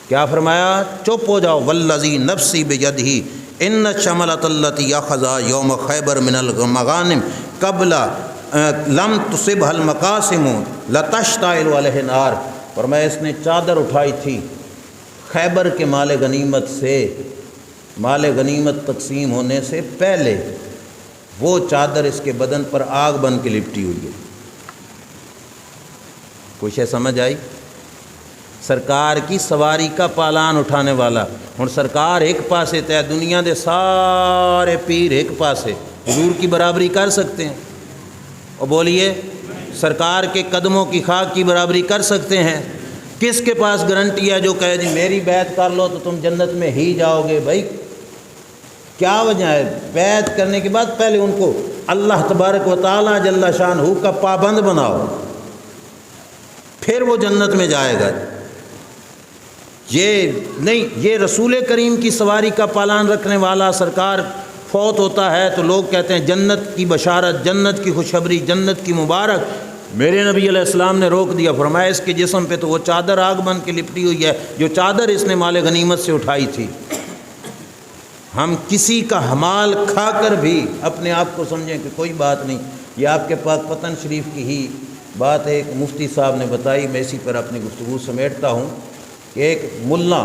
S1: کیا فرمایا؟ چپ ہو جاؤ۔ والذی نفسی بیدہ ان الشملۃ التی اخذا یوم خیبر من المغانم قبل لم تصبها المقاسم لتشتعل علیہ نار۔ فرمایا اس نے چادر اٹھائی تھی خیبر کے مال غنیمت سے، مال غنیمت تقسیم ہونے سے پہلے، وہ چادر اس کے بدن پر آگ بن کے لپٹی ہوئی ہے۔ کچھ ہے سمجھ آئی؟ سرکار کی سواری کا پالان اٹھانے والا، ہن سرکار ایک پاسے تے دنیا دے سارے پیر ایک پاسے، حضور کی برابری کر سکتے ہیں؟ اور بولیے سرکار کے قدموں کی خاک کی برابری کر سکتے ہیں؟ کس کے پاس گارنٹی ہے جو کہے جی میری بیعت کر لو تو تم جنت میں ہی جاؤ گے؟ بھائی کیا وجہ ہے؟ بیعت کرنے کے بعد پہلے ان کو اللہ تبارک و تعالیٰ جل شانہ کا پابند بناؤ، پھر وہ جنت میں جائے گا۔ یہ نہیں، یہ رسول کریم کی سواری کا پالان رکھنے والا سرکار فوت ہوتا ہے تو لوگ کہتے ہیں جنت کی بشارت، جنت کی خوشخبری، جنت کی مبارک۔ میرے نبی علیہ السلام نے روک دیا، فرمایا اس کے جسم پہ تو وہ چادر آگ بن کے لپٹی ہوئی ہے جو چادر اس نے مال غنیمت سے اٹھائی تھی۔ ہم کسی کا حمال کھا کر بھی اپنے آپ کو سمجھیں کہ کوئی بات نہیں۔ یہ آپ کے پاک پتن شریف کی ہی بات ایک مفتی صاحب نے بتائی، میں اسی پر اپنی گفتگو سمیٹتا ہوں کہ ایک ملا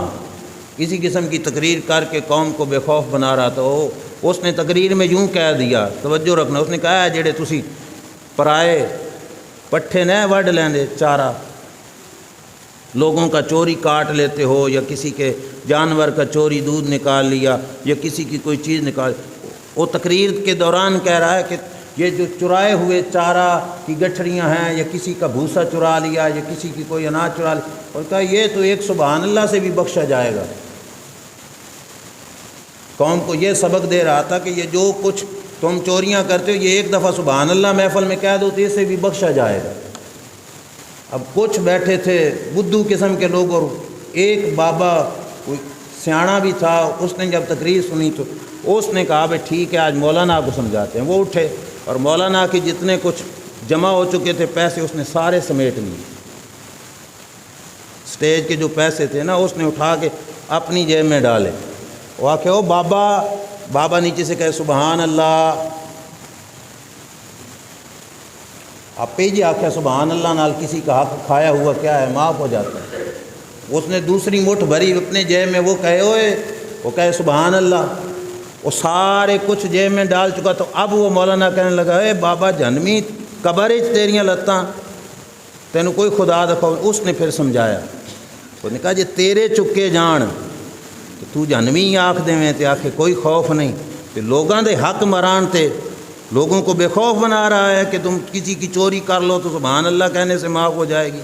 S1: کسی قسم کی تقریر کر کے قوم کو بے خوف بنا رہا تھا۔ اس نے تقریر میں یوں کہہ دیا، توجہ رکھنا، اس نے کہا ہے جڑے تسی پرائے پٹھے نہ وڈ لیندے چارہ، لوگوں کا چوری کاٹ لیتے ہو، یا کسی کے جانور کا چوری دودھ نکال لیا، یا کسی کی کوئی چیز نکال، وہ تقریر کے دوران کہہ رہا ہے کہ یہ جو چرائے ہوئے چارہ کی گٹھڑیاں ہیں، یا کسی کا بھوسا چرا لیا، یا کسی کی کوئی اناج چرا لیا، اور کہا یہ تو ایک سبحان اللہ سے بھی بخشا جائے گا۔ قوم کو یہ سبق دے رہا تھا کہ یہ جو کچھ تم چوریاں کرتے ہو، یہ ایک دفعہ سبحان اللہ محفل میں کہہ دو تو اس سے بھی بخشا جائے گا۔ اب کچھ بیٹھے تھے بدھو قسم کے لوگ، اور ایک بابا کوئی سیاڑا بھی تھا، اس نے جب تقریر سنی تو اس نے کہا بھائی ٹھیک ہے آج مولانا کو سمجھاتے ہیں۔ وہ اٹھے اور مولانا کے جتنے کچھ جمع ہو چکے تھے پیسے اس نے سارے سمیٹ لیے، اسٹیج کے جو پیسے تھے نا اس نے اٹھا کے اپنی جیب میں ڈالے۔ وہ آ کے او بابا نیچے سے کہے سبحان اللہ، آپ پہ جی آخیا سبحان اللہ نال کسی کا حق کھایا ہوا کیا ہے معاف ہو جاتا ہے۔ اس نے دوسری مٹھ بھری اپنے جیب میں، وہ کہے سبحان اللہ، وہ سارے کچھ جیب میں ڈال چکا۔ تو اب وہ مولانا کہنے لگا اے بابا جہنمی قبر وچ تیریاں لتاں، تینوں کوئی خدا دکھاؤ۔ اس نے پھر سمجھایا، اس نے کہا جی تیرے چکے جان تو جہنمی آکھ دے میں تے آکھے کوئی خوف نہیں، تے لوگاں دے حق مران تے لوگوں کو بے خوف بنا رہا ہے کہ تم کسی کی چوری کر لو تو سبحان اللہ کہنے سے معاف ہو جائے گی،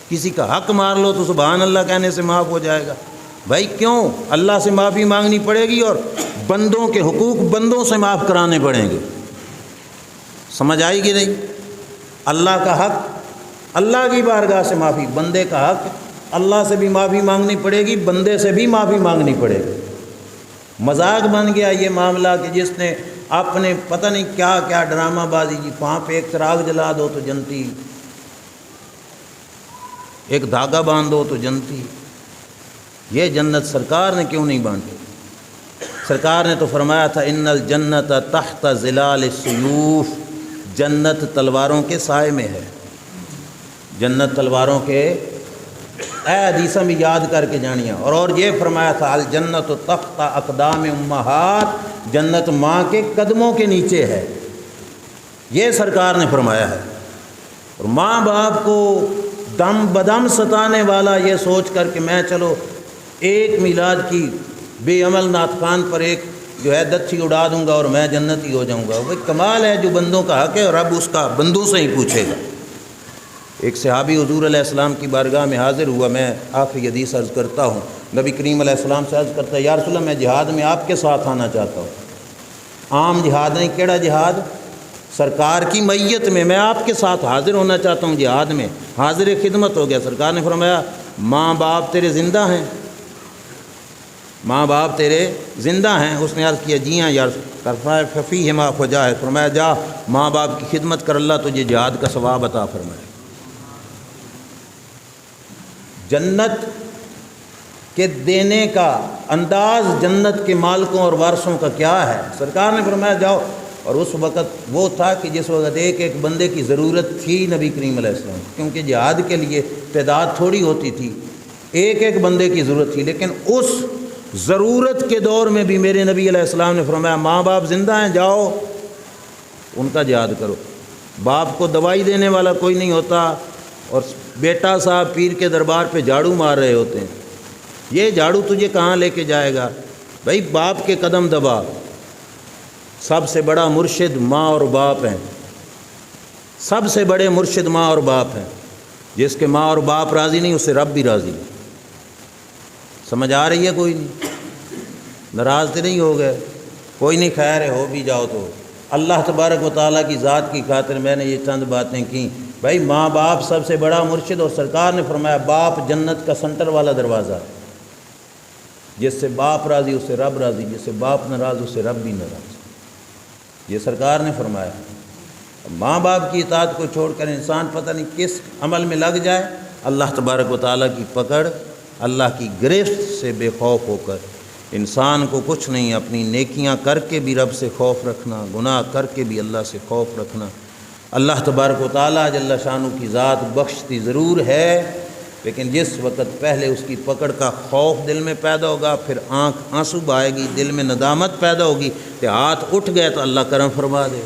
S1: کسی کا حق مار لو تو سبحان اللہ کہنے سے معاف ہو جائے گا۔ بھائی کیوں؟ اللہ سے معافی مانگنی پڑے گی اور بندوں کے حقوق بندوں سے معاف کرانے پڑیں گے۔ سمجھ آئے گی نہیں؟ اللہ کا حق اللہ کی بارگاہ سے معافی، بندے کا حق اللہ سے بھی معافی مانگنی پڑے گی، بندے سے بھی معافی مانگنی پڑے گی۔ مذاق بن گیا یہ معاملہ کہ جس نے اپنے پتہ نہیں کیا کیا ڈرامہ بازی کی، وہاں پہ ایک چراغ جلا دو تو جنتی، ایک دھاگا باندھ دو تو جنتی۔ یہ جنت سرکار نے کیوں نہیں بانٹی؟ سرکار نے تو فرمایا تھا ان الجنت تحت ظلال السیوف، جنت تلواروں کے سائے میں ہے، جنت تلواروں کے
S2: اے حدیثہ میں یاد کر کے جانیاں۔ اور یہ فرمایا تھا الجنت تحت اقدام امہات، جنت ماں کے قدموں کے نیچے ہے، یہ سرکار نے فرمایا ہے۔ اور ماں باپ کو دم بدم ستانے والا یہ سوچ کر کہ میں چلو ایک میلاد کی بے عمل ناطقان پر ایک جو ہے دچھی اڑا دوں گا اور میں جنتی ہو جاؤں گا، وہ کمال ہے جو بندوں کا حق ہے اور رب اس کا بندوں سے ہی پوچھے گا۔ ایک صحابی حضور علیہ السلام کی بارگاہ میں حاضر ہوا، میں آخری حدیث عرض کرتا ہوں، نبی کریم علیہ السلام سے عرض کرتا ہے یا رسول اللہ میں جہاد میں آپ کے ساتھ آنا چاہتا ہوں۔ عام جہاد نہیں، کیڑا جہاد؟ سرکار کی میت میں آپ کے ساتھ حاضر ہونا چاہتا ہوں جہاد میں، حاضر خدمت ہو گیا۔ سرکار نے فرمایا ماں باپ تیرے زندہ ہیں؟ ماں باپ تیرے زندہ ہیں؟ اس نے عرض کیا جی ہاں یا رسول اللہ۔ فرمایا ففیہما فجاہد، فرمایا جا ماں باپ کی خدمت کر، اللہ تجھے جہاد کا ثواب عطا فرمائے۔ جنت کے دینے کا انداز جنت کے مالکوں اور وارثوں کا کیا ہے؟ سرکار نے فرمایا جاؤ، اور اس وقت وہ تھا کہ جس وقت ایک ایک بندے کی ضرورت تھی نبی کریم علیہ السلام، کیونکہ جہاد کے لیے تعداد تھوڑی ہوتی تھی، ایک ایک بندے کی ضرورت تھی، لیکن اس ضرورت کے دور میں بھی میرے نبی علیہ السلام نے فرمایا ماں باپ زندہ ہیں، جاؤ ان کا جہاد کرو۔ باپ کو دوائی دینے والا کوئی نہیں ہوتا، اور بیٹا صاحب پیر کے دربار پہ جھاڑو مار رہے ہوتے ہیں، یہ جھاڑو تجھے کہاں لے کے جائے گا؟ بھائی باپ کے قدم دبا۔ سب سے بڑا مرشد ماں اور باپ ہیں، سب سے بڑے مرشد ماں اور باپ ہیں۔ جس کے ماں اور باپ راضی نہیں، اس سے رب بھی راضی نہیں۔ سمجھ آ رہی ہے؟ کوئی نہیں ناراض تو نہیں ہو گئے؟ کوئی نہیں، خیر ہے، ہو بھی جاؤ تو اللہ تبارک و تعالیٰ کی ذات کی خاطر میں نے یہ چند باتیں کی۔ بھائی ماں باپ سب سے بڑا مرشد، اور سرکار نے فرمایا باپ جنت کا سنٹر والا دروازہ، جس سے باپ راضی اس سے رب راضی، جس سے باپ ناراض اس سے رب بھی ناراض، یہ سرکار نے فرمایا۔ ماں باپ کی اطاعت کو چھوڑ کر انسان پتہ نہیں کس عمل میں لگ جائے، اللہ تبارک و تعالیٰ کی پکڑ، اللہ کی گرفت سے بے خوف ہو کر انسان کو کچھ نہیں، اپنی نیکیاں کر کے بھی رب سے خوف رکھنا، گناہ کر کے بھی اللہ سے خوف رکھنا۔ اللہ تبارک و تعالیٰ جل شانہ کی ذات بخشتی ضرور ہے، لیکن جس وقت پہلے اس کی پکڑ کا خوف دل میں پیدا ہوگا، پھر آنکھ آنسو بہائے گی، دل میں ندامت پیدا ہوگی کہ ہاتھ اٹھ گئے تو اللہ کرم فرما دے۔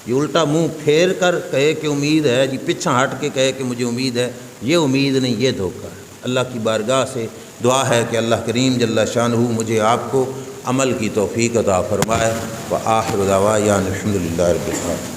S2: یہ الٹا منہ پھیر کر کہے کہ امید ہے، جی پیچھا ہٹ کے کہے کہ مجھے امید ہے، یہ امید نہیں، یہ دھوکہ ہے۔ اللہ کی بارگاہ سے دعا ہے کہ اللہ کریم جل شانہ مجھے آپ کو عمل کی توفیق عطا فرمائے۔ وآخر دعوانا الحمد للہ رب العالمین۔